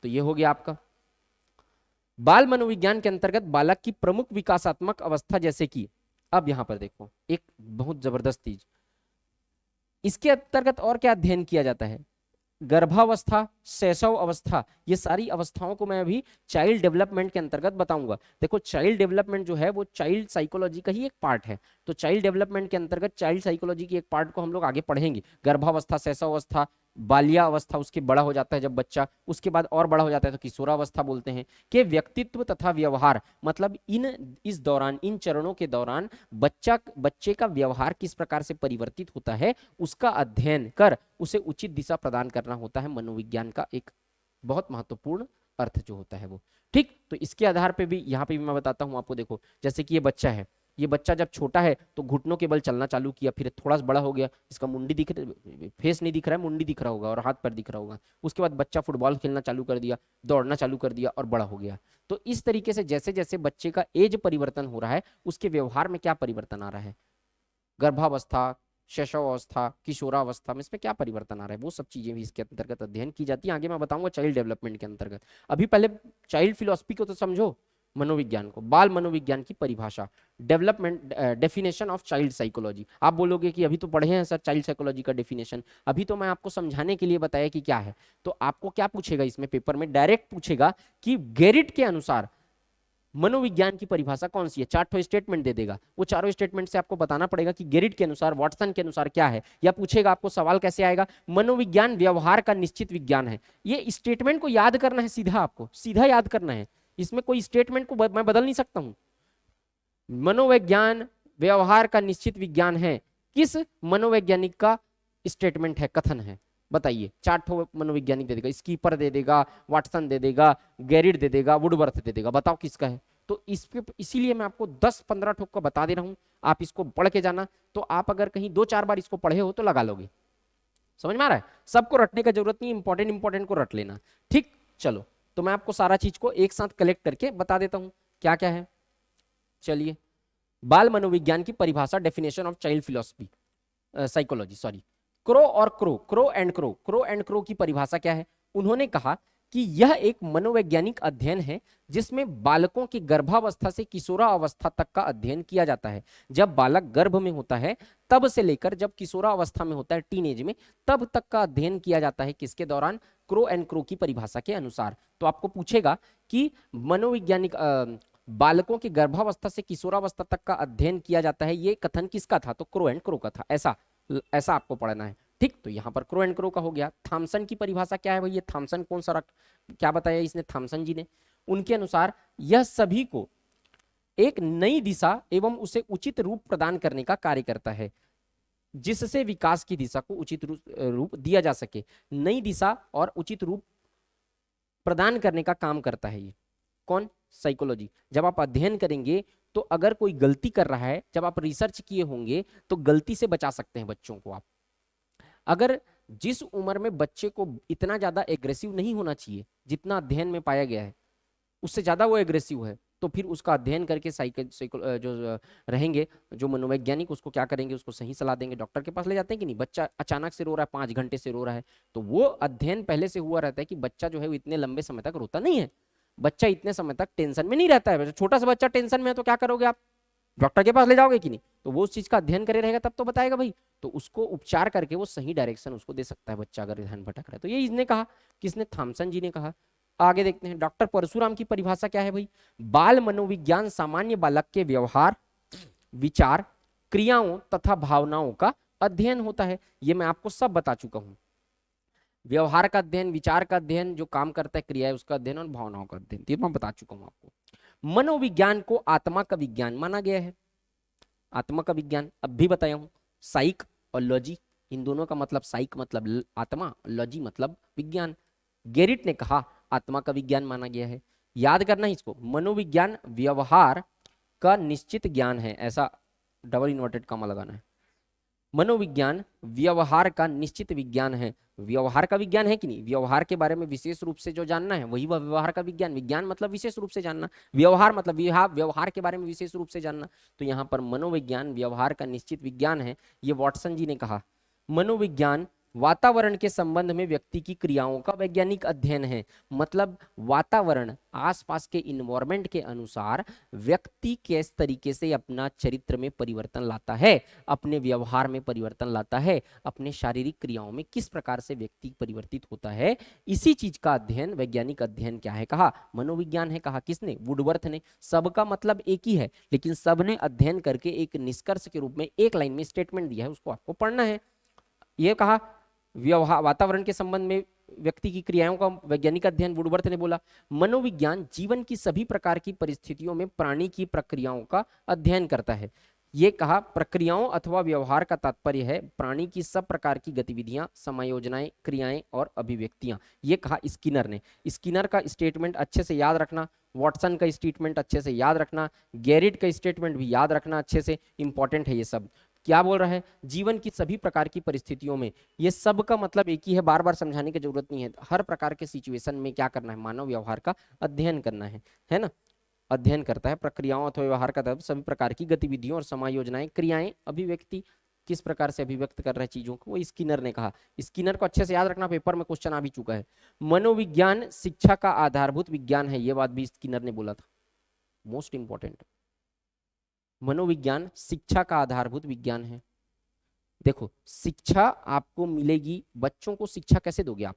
तो ये हो गया आपका। बाल मनोविज्ञान के अंतर्गत बालक की प्रमुख विकासात्मक अवस्था, जैसे कि अब यहां पर देखो एक बहुत जबरदस्त चीज, इसके अंतर्गत और क्या अध्ययन किया जाता है, गर्भावस्था, शैशव अवस्था, ये सारी अवस्थाओं को मैं अभी चाइल्ड डेवलपमेंट के अंतर्गत बताऊंगा। देखो चाइल्ड डेवलपमेंट जो है वो चाइल्ड साइकोलॉजी का ही एक पार्ट है, तो चाइल्ड डेवलपमेंट के अंतर्गत चाइल्ड साइकोलॉजी की एक पार्ट को हम लोग आगे पढ़ेंगे। गर्भावस्था, शैशव अवस्था, बाल्यावस्था, उसके बड़ा हो जाता है जब बच्चा, उसके बाद और बड़ा हो जाता है तो किशोरावस्था बोलते हैं, के व्यक्तित्व तथा व्यवहार, मतलब इस दौरान, इन चरणों के दौरान बच्चे का व्यवहार किस प्रकार से परिवर्तित होता है, उसका अध्ययन कर उसे उचित दिशा प्रदान करना होता है मनोविज्ञान का एक बहुत महत्वपूर्ण अर्थ जो होता है वो। ठीक, तो इसके आधार पे भी यहाँ पे भी मैं बताता हूँ आपको। देखो जैसे कि ये बच्चा है, ये बच्चा जब छोटा है तो घुटनों के बल चलना चालू किया, फिर थोड़ा सा बड़ा हो गया, इसका मुंडी दिख रहा, फेस नहीं दिख रहा है, मुंडी दिख रहा होगा और हाथ पैर दिख रहा होगा। उसके बाद बच्चा फुटबॉल खेलना चालू कर दिया, दौड़ना चालू कर दिया और बड़ा हो गया। तो इस तरीके से जैसे जैसे बच्चे का एज परिवर्तन हो रहा है, उसके व्यवहार में क्या परिवर्तन आ रहा है, गर्भावस्था, शैशवावस्था, किशोरावस्था में इसमें क्या परिवर्तन आ रहा है, वो सब चीजें भी इसके अंतर्गत अध्ययन की जाती है। आगे मैं बताऊंगा चाइल्ड डेवलपमेंट के अंतर्गत। अभी पहले चाइल्ड फिलोसफी को तो समझो, मनोविज्ञान को, बाल मनोविज्ञान की परिभाषा, development, definition of child psychology. आप बोलोगे कि अभी तो पढ़े हैं सर चाइल्ड साइकोलॉजी का डेफिनेशन, अभी तो मैं आपको समझाने के लिए बताया कि क्या है। तो आपको क्या पूछेगा इसमें पेपर में, डायरेक्ट पूछेगा कि गेरिट के अनुसार मनोविज्ञान की परिभाषा कौन सी है, 4 स्टेटमेंट दे देगा, वो चारों स्टेटमेंट से आपको बताना पड़ेगा कि गेरिट के अनुसार, वाटसन के अनुसार क्या है। या पूछेगा आपको सवाल कैसे आएगा, मनोविज्ञान व्यवहार का निश्चित विज्ञान है। ये स्टेटमेंट को याद करना है, सीधा आपको सीधा याद करना है, इसमें कोई स्टेटमेंट को मैं बदल नहीं सकता हूं। मनोविज्ञान व्यवहार का निश्चित विज्ञान है, किस मनोवैज्ञानिक का स्टेटमेंट है, कथन है, बताइए। 4 मनोवैज्ञानिक दे देगा, स्कीपर दे देगा, वाटसन दे देगा, गैरिट दे देगा, वुडवर्थ दे देगा, बताओ किसका है। तो इसीलिए मैं आपको 10-15 ठोक को बता दे रहा हूं, आप इसको पढ़ के जाना। तो आप अगर कहीं 2-4 बार इसको पढ़े हो तो लगा लोगे, समझ में आ रहा है। सबको रटने का जरूरत नहीं, इंपॉर्टेंट को रट लेना। ठीक, चलो तो मैं आपको सारा चीज को एक साथ कलेक्ट करके बता देता हूं क्या क्या है। चलिए, बाल मनोविज्ञान की परिभाषा, definition of child philosophy psychology, sorry, crow and crow की परिभाषा क्या है। उन्होंने कहा कि यह एक मनोवैज्ञानिक अध्ययन है जिसमें बालकों की गर्भावस्था से किशोरावस्था तक का अध्ययन किया जाता है। जब बालक गर्भ में होता है तब से लेकर जब किशोरावस्था में होता है, टीनेज में, तब तक का अध्ययन किया जाता है, किसके दौरान, क्रो एंड क्रो की परिभाषा के अनुसार। तो आपको पूछेगा कि मनोवैज्ञानिक बालकों की गर्भावस्था से किशोरावस्था तक का अध्ययन किया जाता है, ये कथन किसका था, तो क्रो एंड क्रो का था। ऐसा आपको पढ़ना है। ठीक, तो यहां पर क्रो एंड क्रो का हो गया। थॉमसन की परिभाषा क्या है भाई, ये थॉमसन कौन सा क्या बताया इसने, थॉमसन जी ने, उनके अनुसार यह सभी को एक नई दिशा एवं उसे उचित रूप प्रदान करने का कार्य करता है। जिससे विकास की दिशा को उचित रूप दिया जा सके। नई दिशा और उचित रूप प्रदान करने का काम करता है ये कौन? साइकोलॉजी। जब आप अध्ययन करेंगे तो अगर कोई गलती कर रहा है, जब आप रिसर्च किए होंगे तो गलती से बचा सकते हैं बच्चों को आप। अगर जिस उम्र में बच्चे को इतना ज्यादा एग्रेसिव नहीं होना चाहिए जितना अध्ययन में पाया गया है, उससे ज्यादा वो एग्रेसिव है, तो फिर उसका अध्ययन करके जो रहेंगे जो मनोवैज्ञानिक उसको क्या करेंगे, उसको सही सलाह देंगे, डॉक्टर के पास ले जाते हैं कि नहीं। बच्चा अचानक से रो रहा है, 5 घंटे से रो रहा है, तो वो अध्ययन पहले से हुआ रहता है कि बच्चा जो है वो इतने लंबे समय तक रोता नहीं है, बच्चा इतने समय तक टेंशन में नहीं रहता है। छोटा सा बच्चा टेंशन में है तो क्या करोगे आप? डॉक्टर के पास ले जाओगे कि नहीं? तो वो उस चीज का अध्ययन करे रहेगा तब तो बताएगा भाई, तो उसको उपचार करके वो सही डायरेक्शन उसको दे सकता है बच्चा अगर ध्यान भटक रहा है तो। ये इसने कहा, किसने? थॉमसन जी ने कहा। आगे देखते हैं डॉक्टर परशुराम की परिभाषा क्या है भाई। बाल मनोविज्ञान सामान्य बालक के व्यवहार, विचार, क्रियाओं तथा भावनाओं का अध्ययन होता है। ये मैं आपको सब बता चुका हूं। व्यवहार का अध्ययन, विचार का अध्ययन, जो काम करता है क्रिया है उसका अध्ययन, और भावनाओं का अध्ययन, ये मैं बता चुका हूं आपको। मनोविज्ञान को आत्मा का विज्ञान माना गया है। आत्मा का विज्ञान अब भी बताया हूं। साइक और लॉजी, इन दोनों का मतलब साइक मतलब आत्मा, लॉजी मतलब विज्ञान। गेरिट ने कहा आत्मा का विज्ञान माना गया है। याद करना है इसको, मनोविज्ञान व्यवहार का निश्चित ज्ञान है, ऐसा डबल इन्वर्टेड कॉमा लगाना है। मनोविज्ञान व्यवहार का निश्चित विज्ञान है। व्यवहार का विज्ञान है कि नहीं? व्यवहार के बारे में विशेष रूप से जो जानना है वही वह व्यवहार का विज्ञान। विज्ञान मतलब विशेष रूप से जानना, व्यवहार मतलब व्यवहार के बारे में विशेष रूप से जानना। तो यहाँ पर मनोविज्ञान व्यवहार का निश्चित विज्ञान है, ये वॉटसन जी ने कहा। मनोविज्ञान वातावरण के संबंध में व्यक्ति की क्रियाओं का वैज्ञानिक अध्ययन है। मतलब वातावरण, आसपास के इन्वायरमेंट के अनुसार व्यक्ति किस तरीके से अपना चरित्र में परिवर्तन लाता है, अपने व्यवहार में परिवर्तन लाता है, अपने शारीरिक क्रियाओं में किस प्रकार से व्यक्ति परिवर्तित होता है, इसी चीज का अध्ययन वैज्ञानिक अध्ययन क्या है? कहा मनोविज्ञान है। कहा किसने? वुडवर्थ ने। सबका मतलब एक ही है, लेकिन सबने अध्ययन करके एक निष्कर्ष के रूप में एक लाइन में स्टेटमेंट दिया है, उसको आपको पढ़ना है। ये कहा व्यवहार, वातावरण के संबंध में व्यक्ति की क्रियाओं का वैज्ञानिक अध्ययन, वुडवर्थ ने बोला। मनोविज्ञान जीवन की सभी प्रकार की परिस्थितियों में प्राणी की प्रक्रियाओं का अध्ययन करता है। ये कहा प्रक्रियाओं अथवा व्यवहार का तात्पर्य है प्राणी की सब प्रकार की गतिविधियां, समायोजनाएं, क्रियाएं और अभिव्यक्तियां। ये कहा स्किनर ने। स्किनर का स्टेटमेंट अच्छे से याद रखना, वॉटसन का स्टेटमेंट अच्छे से याद रखना, गैरिट का स्टेटमेंट भी याद रखना अच्छे से, इंपॉर्टेंट है ये सब। क्या बोल रहा है? जीवन की सभी प्रकार की परिस्थितियों में, ये सब का मतलब एक ही है, बार बार समझाने की जरूरत नहीं है। हर प्रकार के सिचुएशन में क्या करना है? मानव व्यवहार का अध्ययन करना है ना? अध्ययन करता है प्रक्रियाओं अथवा व्यवहार का तब सभी प्रकार की गतिविधियों और समायोजनाएं, क्रियाएं, अभिव्यक्ति, किस प्रकार से अभिव्यक्त कर रहे हैं चीजों को, वो स्किनर ने कहा। स्किनर को अच्छे से याद रखना, पेपर में क्वेश्चन आ भी चुका है। मनोविज्ञान शिक्षा का आधारभूत विज्ञान है, ये बात भी स्किनर ने बोला था, मोस्ट इंपॉर्टेंट। मनोविज्ञान शिक्षा का आधारभूत विज्ञान है। देखो शिक्षा आपको मिलेगी, बच्चों को शिक्षा कैसे दोगे आप?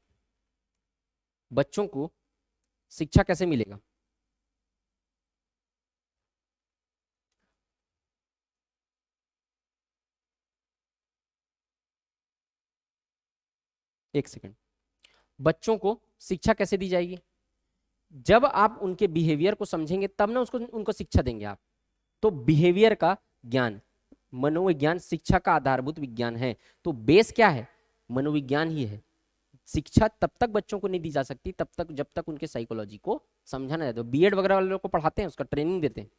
बच्चों को शिक्षा कैसे मिलेगा? एक सेकंड। बच्चों को शिक्षा कैसे दी जाएगी? जब आप उनके बिहेवियर को समझेंगे तब ना उसको उनको शिक्षा देंगे आप। तो बिहेवियर का ज्ञान, मनोविज्ञान शिक्षा का आधारभूत विज्ञान है। तो बेस क्या है? मनोविज्ञान ही है। शिक्षा तब तक बच्चों को नहीं दी जा सकती तब तक जब तक उनके साइकोलॉजी को समझा ना जाए। बीएड वगैरह वाले लोग को पढ़ाते हैं, उसका ट्रेनिंग देते हैं,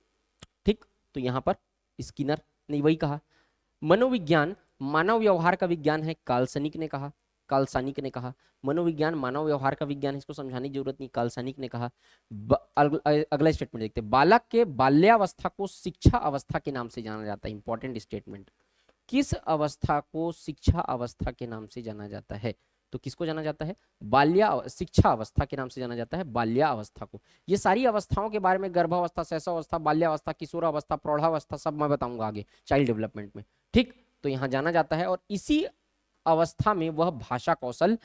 ठीक। तो यहाँ पर स्किनर ने वही कहा। मनोविज्ञान मानव व्यवहार का विज्ञान है, काल्सनिक ने कहा। काल्सानिक ने कहा मनोविज्ञान मानव व्यवहार का विज्ञान है, इसको समझाने की जरूरत नहीं, काल्सानिक ने कहा। अगला स्टेटमेंट देखते हैं। बालक के बाल्यावस्था को शिक्षा अवस्था के नाम से जाना जाता है। Important statement. किस अवस्था को शिक्षा अवस्था के नाम से जाना जाता है? तो किसको जाना जाता है? शिक्षा अवस्था के नाम से जाना जाता है बाल्यावस्था को। ये सारी अवस्थाओं के बारे में, गर्भावस्था, शैशवावस्था, बाल्यावस्था, किशोरावस्था, प्रौढ़ावस्था, सब मैं बताऊंगा आगे चाइल्ड डेवलपमेंट में, ठीक। तो यहाँ जाना जाता है और इसी अवस्था में वह भाषा कौशल,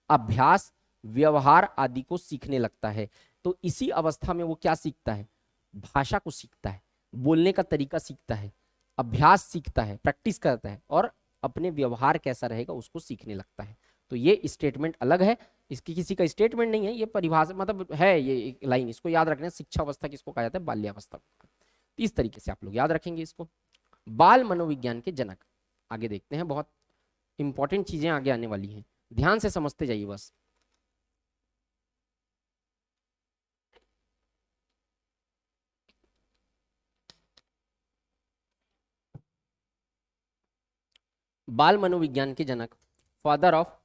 अभ्यास, व्यवहार आदि को सीखने लगता है। तो इसी अवस्था में वो क्या सीखता है? भाषा को सीखता है, बोलने का तरीका सीखता है, अभ्यास सीखता है, प्रैक्टिस करता है, और अपने व्यवहार कैसा रहेगा उसको सीखने लगता है। तो ये स्टेटमेंट अलग है, इसकी किसी का स्टेटमेंट नहीं है, ये परिभाषा मतलब है, ये एक लाइन, इसको याद रखना। शिक्षा अवस्था किसको कहा जाता है? बाल्यावस्था। तो इस तरीके से आप लोग याद रखेंगे इसको। बाल मनोविज्ञान के जनक आगे देखते हैं, बहुत इंपॉर्टेंट चीजें आगे आने वाली हैं, ध्यान से समझते जाइए बस। बाल मनोविज्ञान के जनक, father of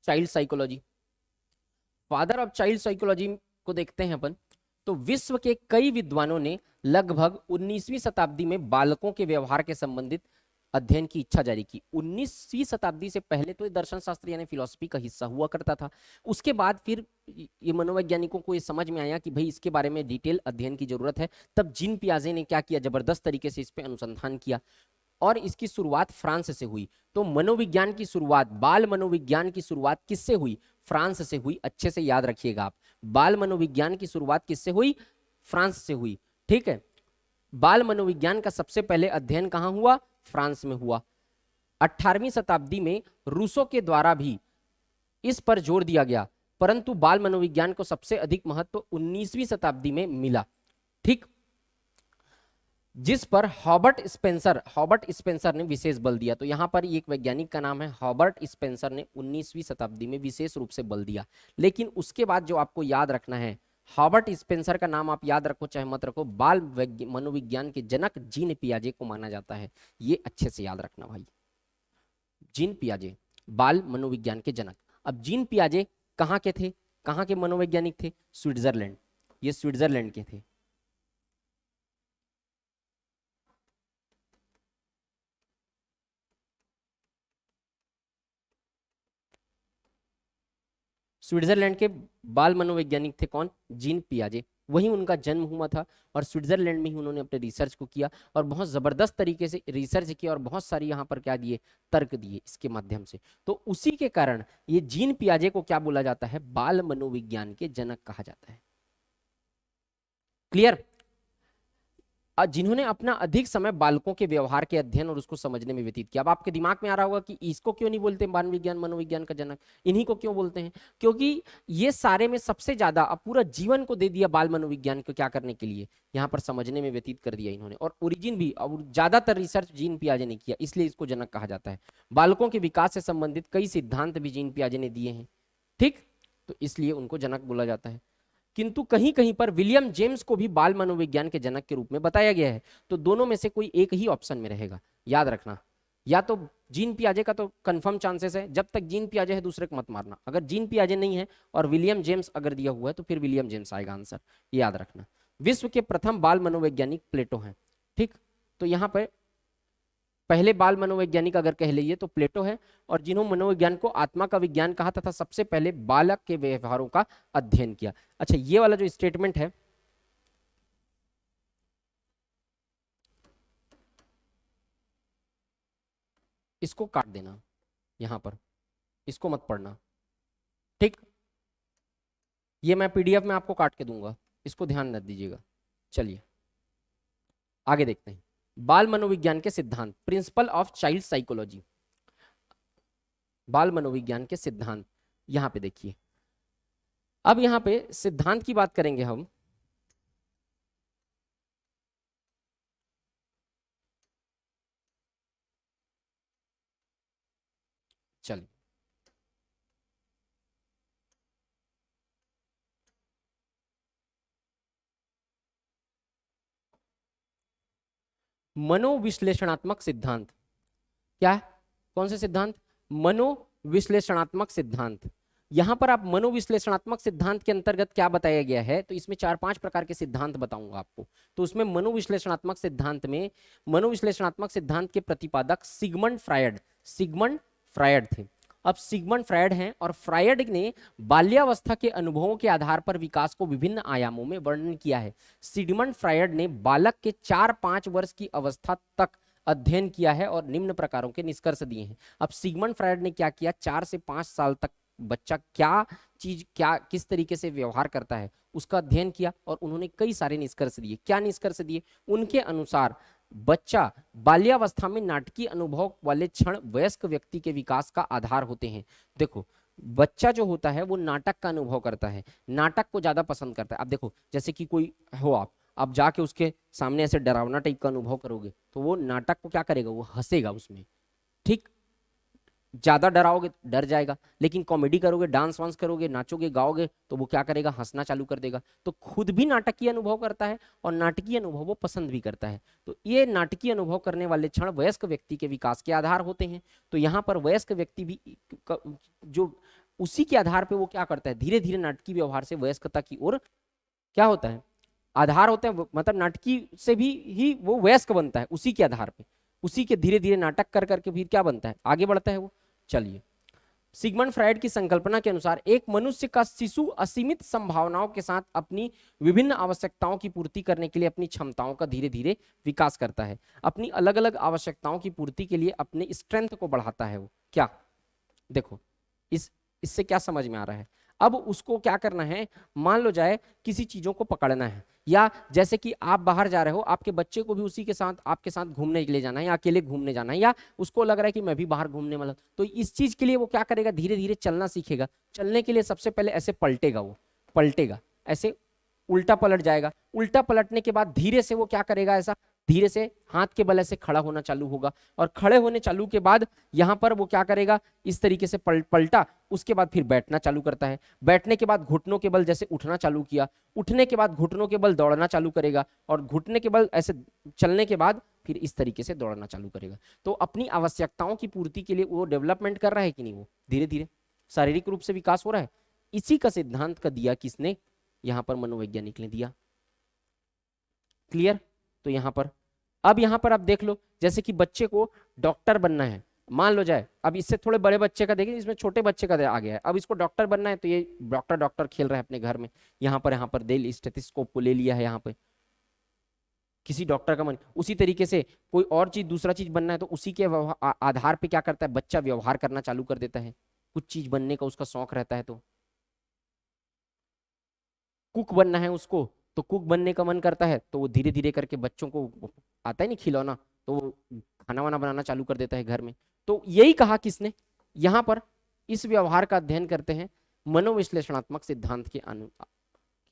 child psychology, father of child psychology को देखते हैं अपन, तो विश्व के कई विद्वानों ने लगभग 19वीं शताब्दी में बालकों के व्यवहार के संबंधित अध्ययन की इच्छा जारी की। 19वीं शताब्दी से पहले तो ये दर्शन शास्त्र यानी फिलॉसफी का हिस्सा हुआ करता था। उसके बाद फिर ये मनोवैज्ञानिकों को ये समझ में आया कि भाई इसके बारे में डिटेल अध्ययन की जरूरत है। तब जीन पियाजे ने क्या किया, जबरदस्त तरीके से इस पे अनुसंधान किया और इसकी शुरुआत फ्रांस से हुई। तो मनोविज्ञान की शुरुआत, बाल मनोविज्ञान की शुरुआत किससे हुई? फ्रांस से हुई। अच्छे से याद रखिएगा आप, बाल मनोविज्ञान की शुरुआत किससे हुई? फ्रांस से हुई। ठीक है, बाल मनोविज्ञान का सबसे पहले अध्ययन कहां हुआ? फ्रांस में हुआ। 18वीं शताब्दी में रूसो के द्वारा भी इस पर जोर दिया गया, परंतु बाल मनोविज्ञान को सबसे अधिक महत्व 19वीं शताब्दी में मिला। ठीक, जिस पर हॉबर्ट स्पेंसर ने विशेष बल दिया। तो यहां पर एक वैज्ञानिक का नाम है हॉबर्ट स्पेंसर ने 19वीं शताब्दी में विशेष रूप से बल दिया। लेकिन उसके बाद जो आपको याद रखना है, हॉबर्ट स्पेंसर का नाम आप याद रखो चाहे मत रखो, बाल मनोविज्ञान के जनक जीन पियाजे को माना जाता है। ये अच्छे से याद रखना भाई, जीन पियाजे बाल मनोविज्ञान के जनक। अब जीन पियाजे कहाँ के थे, कहाँ के मनोवैज्ञानिक थे? स्विट्जरलैंड, ये स्विट्जरलैंड के थे। स्विट्जरलैंड के बाल मनोवैज्ञानिक थे कौन? जीन पियाजे। वहीं उनका जन्म हुआ था और स्विट्जरलैंड में ही उन्होंने अपने रिसर्च को किया और बहुत जबरदस्त तरीके से रिसर्च किया और बहुत सारी यहाँ पर क्या दिए, तर्क दिए इसके माध्यम से। तो उसी के कारण ये जीन पियाजे को क्या बोला जाता है? बाल मनोविज्ञान के जनक कहा जाता है। क्लियर? जिन्होंने अपना अधिक समय बालकों के व्यवहार के अध्ययन और उसको समझने में व्यतीत किया। अब आपके दिमाग में आ रहा होगा कि इसको क्यों नहीं बोलते बाल विज्ञान मनोविज्ञान का जनक, इन्हीं को क्यों बोलते हैं? क्योंकि ये सारे में सबसे ज्यादा अब पूरा जीवन को दे दिया बाल मनोविज्ञान को क्या करने के लिए, यहाँ पर समझने में व्यतीत कर दिया इन्होंने। और ओरिजिन भी और ज्यादातर रिसर्च जीन पियाजे ने किया, इसलिए इसको जनक कहा जाता है। बालकों के विकास से संबंधित कई सिद्धांत भी जीन पियाजे ने दिए हैं। ठीक, तो इसलिए उनको जनक बोला जाता है। किंतु कहीं कहीं पर विलियम जेम्स को भी बाल मनोविज्ञान के जनक के रूप में बताया गया है। तो दोनों में से कोई एक ही ऑप्शन में रहेगा, याद रखना। या तो जीन पियाजे का तो कंफर्म चांसेस है, जब तक जीन पियाजे है दूसरे को मत मारना। अगर जीन पियाजे नहीं है और विलियम जेम्स अगर दिया हुआ है तो फिर विलियम जेम्स आएगा आंसर, याद रखना। विश्व के प्रथम बाल मनोवैज्ञानिक प्लेटो हैं। ठीक, तो यहाँ पर पहले बाल मनोवैज्ञानिक अगर कह लीजिए तो प्लेटो है, और जिन्होंने मनोविज्ञान को आत्मा का विज्ञान कहा तथा सबसे पहले बालक के व्यवहारों का अध्ययन किया। अच्छा, ये वाला जो स्टेटमेंट है इसको काट देना, यहां पर इसको मत पढ़ना। ठीक, ये मैं पीडीएफ में आपको काट के दूंगा, इसको ध्यान न दीजिएगा। चलिए आगे देखते हैं। बाल मनोविज्ञान के सिद्धांत, प्रिंसिपल ऑफ चाइल्ड साइकोलॉजी, बाल मनोविज्ञान के सिद्धांत यहां पे देखिए। अब यहां पे सिद्धांत की बात करेंगे हम। चलिए मनोविश्लेषणात्मक सिद्धांत, क्या है? कौन से सिद्धांत? मनोविश्लेषणात्मक सिद्धांत। यहां पर आप मनोविश्लेषणात्मक सिद्धांत के अंतर्गत क्या बताया गया है, तो इसमें 4-5 प्रकार के सिद्धांत बताऊंगा आपको। तो उसमें मनोविश्लेषणात्मक सिद्धांत में मनोविश्लेषणात्मक सिद्धांत के प्रतिपादक सिगमंड फ्रायड थे। अब सिगमंड फ्रायड हैं और फ्रायड ने बाल्यावस्था के अनुभवों के आधार पर विकास को विभिन्न आयामों में वर्णन किया है। सिगमंड फ्रायड ने बालक के 4-5 वर्ष की अवस्था तक अध्ययन किया है और निम्न प्रकारों के निष्कर्ष दिए हैं। अब सिगमंड फ्रायड ने क्या किया, 4 से 5 साल तक बच्चा क्या चीज क्या किस तरीके से व्यवहार करता है उसका अध्ययन किया और उन्होंने कई सारे निष्कर्ष दिए। क्या निष्कर्ष दिए? उनके अनुसार बच्चा बाल्यावस्था में नाटकीय अनुभव वाले क्षण वयस्क व्यक्ति के विकास का आधार होते हैं। देखो, बच्चा जो होता है वो नाटक का अनुभव करता है, नाटक को ज्यादा पसंद करता है। अब देखो, जैसे कि कोई हो आप जाके उसके सामने ऐसे डरावना टाइप का अनुभव करोगे तो वो नाटक को क्या करेगा, वो हंसेगा उसमें, ठीक, ज्यादा डराओगे डर जाएगा, लेकिन कॉमेडी करोगे, डांस वांस करोगे, नाचोगे गाओगे, तो वो क्या करेगा, हंसना चालू कर देगा। तो खुद भी नाटकीय अनुभव करता है और नाटकीय अनुभव वो पसंद भी करता है। तो ये नाटकीय अनुभव करने वाले क्षण वयस्क व्यक्ति के विकास के आधार होते हैं। तो यहाँ पर वयस्क व्यक्ति भी जो उसी के आधार पर वो क्या करता है, धीरे धीरे नाटकीय व्यवहार से वयस्कता की ओर क्या होता है, आधार होते हैं, मतलब नाटकीय से भी ही वो वयस्क बनता है, उसी के आधार पे, उसी के धीरे धीरे नाटक कर करके फिर क्या बनता है, आगे बढ़ता है वो। चलिए, सिगमंड फ्रायड की संकल्पना के अनुसार एक मनुष्य का शिशु असीमित संभावनाओं के साथ अपनी विभिन्न आवश्यकताओं की पूर्ति करने के लिए अपनी क्षमताओं का धीरे धीरे विकास करता है। अपनी अलग अलग आवश्यकताओं की पूर्ति के लिए अपने स्ट्रेंथ को बढ़ाता है वो। क्या, देखो इससे क्या समझ में आ रहा है, अब उसको क्या करना है, मान लो जाए किसी चीजों को पकड़ना है, या जैसे कि आप बाहर जा रहे हो, आपके बच्चे को भी उसी के साथ आपके साथ घूमने के लिए जाना है, या अकेले घूमने जाना है, या उसको लग रहा है कि मैं भी बाहर घूमने वाला, तो इस चीज के लिए वो क्या करेगा, धीरे धीरे चलना सीखेगा। चलने के लिए सबसे पहले ऐसे पलटेगा, वो पलटेगा, ऐसे उल्टा पलट जाएगा, उल्टा पलटने के बाद धीरे से वो क्या करेगा, ऐसा धीरे से हाथ के बल ऐसे खड़ा होना चालू होगा, और खड़े होने चालू के बाद यहां पर वो क्या करेगा, इस तरीके से पलटा, उसके बाद फिर बैठना चालू करता है, बैठने के बाद घुटनों के बल जैसे उठना चालू किया, उठने के बाद घुटनों के बल दौड़ना चालू करेगा, और घुटने के बल ऐसे चलने के बाद फिर इस तरीके से दौड़ना चालू करेगा। तो अपनी आवश्यकताओं की पूर्ति के लिए वो डेवलपमेंट कर रहा है कि नहीं, वो धीरे धीरे शारीरिक रूप से विकास हो रहा है। इसी का सिद्धांत का दिया किसने, यहां पर मनोवैज्ञानिक ने दिया। क्लियर। तो यहां पर अब यहां पर आप देख लो, जैसे कि बच्चे को डॉक्टर बनना है, मान लो जाए, अब इससे थोड़े बड़े बच्चे का देखें, इसमें छोटे बच्चे का आ गया है, अब इसको डॉक्टर बनना है, तो ये डॉक्टर डॉक्टर खेल रहा है अपने घर में, यहाँ पर दे स्टेथोस्कोप को ले लिया है, यहाँ पे किसी डॉक्टर का मन। उसी तरीके से कोई और चीज दूसरा चीज बनना है, तो उसी के आधार पे क्या करता है, बच्चा व्यवहार करना चालू कर देता है, कुछ चीज बनने का उसका शौक रहता है। तो कुक बनना है उसको, तो कुक बनने का मन करता है, तो वो धीरे धीरे करके बच्चों को आता है नहीं खिलौना, तो वो खाना वाना बनाना चालू कर देता है घर में। तो यही कहा किसने, यहाँ पर इस व्यवहार का अध्ययन करते हैं मनोविश्लेषणात्मक सिद्धांत के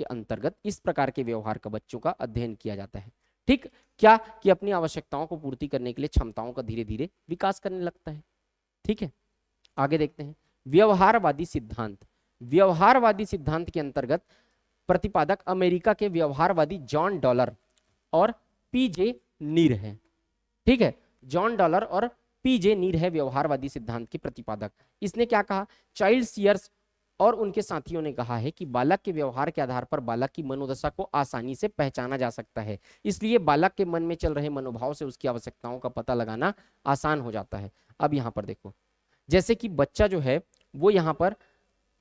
अंतर्गत इस प्रकार के व्यवहार का बच्चों का अध्ययन किया जाता है। ठीक, क्या कि अपनी आवश्यकताओं को पूर्ति करने के लिए क्षमताओं का धीरे धीरे विकास करने लगता है। ठीक है, आगे देखते हैं व्यवहारवादी सिद्धांत। व्यवहारवादी सिद्धांत के अंतर्गत प्रतिपादक अमेरिका के व्यवहारवादी जॉन डॉलर और पीजे नीर है। ठीक है, जॉन डॉलर और पीजे नीर है व्यवहारवादी सिद्धांत के प्रतिपादक। इसने क्या कहा, चाइल्ड सीयर्स और उनके साथियों ने कहा है कि बालक के व्यवहार के आधार पर बालक की मनोदशा को आसानी से पहचाना जा सकता है, इसलिए बालक के मन में चल रहे मनोभाव से उसकी आवश्यकताओं का पता लगाना आसान हो जाता है। अब यहाँ पर देखो, जैसे कि बच्चा जो है वो यहाँ पर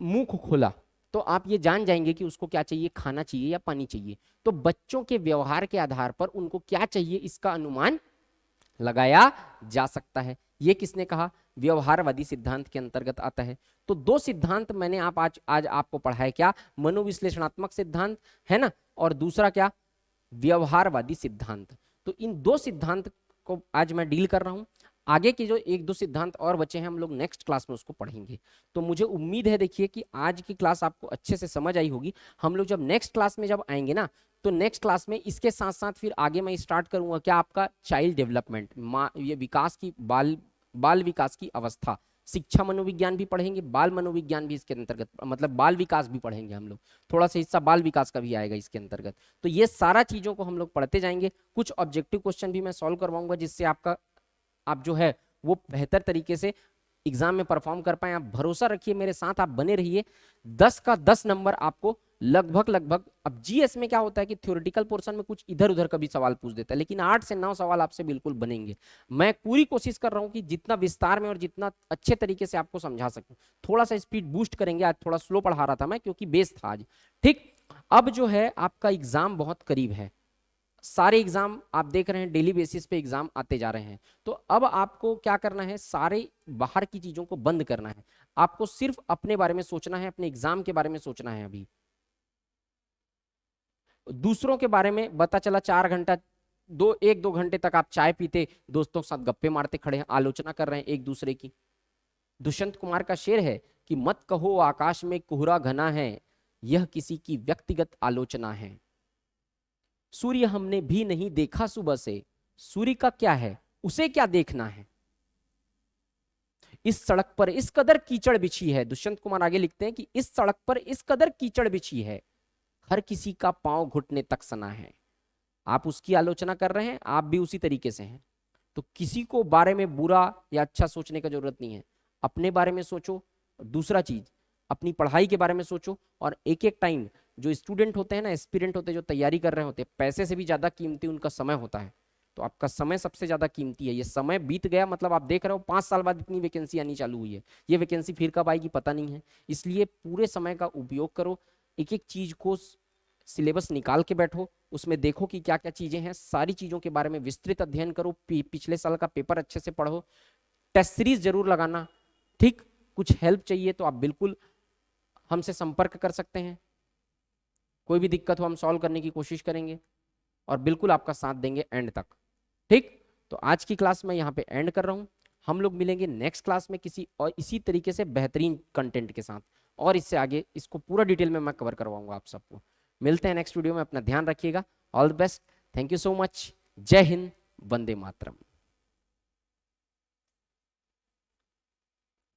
मुंह खोला, तो आप ये जान जाएंगे कि उसको क्या चाहिए, खाना चाहिए या पानी चाहिए। तो बच्चों के व्यवहार के आधार पर उनको क्या चाहिए इसका अनुमान लगाया जा सकता है। ये किसने कहा, व्यवहारवादी सिद्धांत के अंतर्गत आता है। तो दो सिद्धांत मैंने आज आपको पढ़ाया, क्या, मनोविश्लेषणात्मक सिद्धांत है ना, और दूसरा क्या, व्यवहारवादी सिद्धांत। तो इन दो सिद्धांत को आज मैं डील कर रहा हूं। आगे के जो एक दो सिद्धांत और बचे हैं हम लोग नेक्स्ट क्लास में उसको पढ़ेंगे। तो मुझे उम्मीद है देखिए कि आज की क्लास आपको अच्छे से समझ आई होगी। हम लोग जब नेक्स्ट क्लास में जब आएंगे ना, तो नेक्स्ट क्लास में इसके साथ साथ फिर आगे मैं स्टार्ट करूंगा क्या, आपका चाइल्ड डेवलपमेंट, ये विकास की बाल विकास की अवस्था, शिक्षा मनोविज्ञान भी पढ़ेंगे, बाल मनोविज्ञान भी इसके अंतर्गत, मतलब बाल विकास भी पढ़ेंगे हम लोग, थोड़ा सा हिस्सा बाल विकास का भी आएगा इसके अंतर्गत। तो ये सारा चीजों को हम लोग पढ़ते जाएंगे। कुछ ऑब्जेक्टिव क्वेश्चन भी मैं सॉल्व करवाऊंगा, जिससे आप जो है वो बेहतर तरीके से एग्जाम में परफॉर्म कर पाए। आप भरोसा रखिए मेरे साथ, आप बने रहिए। 10 का 10 नंबर आपको लगभग। अब जीएस में क्या होता है कि थ्योरेटिकल पोर्शन में कुछ इधर उधर का भी सवाल पूछ देता है, लेकिन 8 से 9 सवाल आपसे बिल्कुल बनेंगे। मैं पूरी कोशिश कर रहा हूं कि जितना विस्तार में और जितना अच्छे तरीके से आपको समझा सकूं। थोड़ा सा स्पीड बूस्ट करेंगे, आज थोड़ा स्लो पढ़ा रहा था मैं क्योंकि बेस था आज। ठीक, अब जो है आपका एग्जाम बहुत करीब है, सारे एग्जाम आप देख रहे हैं डेली बेसिस पे एग्जाम आते जा रहे हैं। तो अब आपको क्या करना है, सारे बाहर की चीजों को बंद करना है, आपको सिर्फ अपने बारे में सोचना है, अपने एग्जाम के बारे में सोचना है। अभी दूसरों के बारे में पता चला 4 घंटा 1-2 घंटे तक आप चाय पीते, दोस्तों के साथ गप्पे मारते खड़े हैं, आलोचना कर रहे हैं एक दूसरे की। दुष्यंत कुमार का शेर है कि मत कहो आकाश में कोहरा घना है, यह किसी की व्यक्तिगत आलोचना है। सूर्य हमने भी नहीं देखा सुबह से, सूर्य का क्या है, उसे क्या देखना है। इस सड़क पर इस कदर कीचड़ बिछी है, दुष्यंत कुमार आगे लिखते हैं कि इस सड़क पर इस कदर कीचड़ बिछी है, हर किसी का पांव घुटने तक सना है। आप उसकी आलोचना कर रहे हैं, आप भी उसी तरीके से हैं। तो किसी को बारे में बुरा या अच्छा सोचने का जरूरत नहीं है, अपने बारे में सोचो। दूसरा चीज, अपनी पढ़ाई के बारे में सोचो। और एक एक टाइम जो स्टूडेंट होते हैं ना, एस्पिरेंट होते हैं, जो तैयारी कर रहे होते हैं, पैसे से भी ज्यादा कीमती उनका समय होता है। तो आपका समय सबसे ज्यादा कीमती है। ये समय बीत गया मतलब आप देख रहे हो 5 साल बाद इतनी वैकेंसी आनी चालू हुई है, ये वैकेंसी फिर कब आएगी पता नहीं है। इसलिए पूरे समय का उपयोग करो, एक एक चीज को सिलेबस निकाल के बैठो, उसमें देखो कि क्या क्या चीजें हैं, सारी चीजों के बारे में विस्तृत अध्ययन करो, पिछले साल का पेपर अच्छे से पढ़ो, टेस्ट सीरीज जरूर लगाना। ठीक, कुछ हेल्प चाहिए तो आप बिल्कुल हमसे संपर्क कर सकते हैं, कोई भी दिक्कत हो हम सॉल्व करने की कोशिश करेंगे और बिल्कुल आपका साथ देंगे एंड तक। ठीक, तो आज की क्लास में यहाँ पे एंड कर रहा हूँ। हम लोग मिलेंगे नेक्स्ट क्लास में किसी और इसी तरीके से बेहतरीन कंटेंट के साथ, और इससे आगे इसको पूरा डिटेल में मैं कवर करवाऊंगा आप सबको। मिलते हैं नेक्स्ट वीडियो में, अपना ध्यान रखिएगा। All the best, thank you so much, जय हिंद, वंदे मातरम।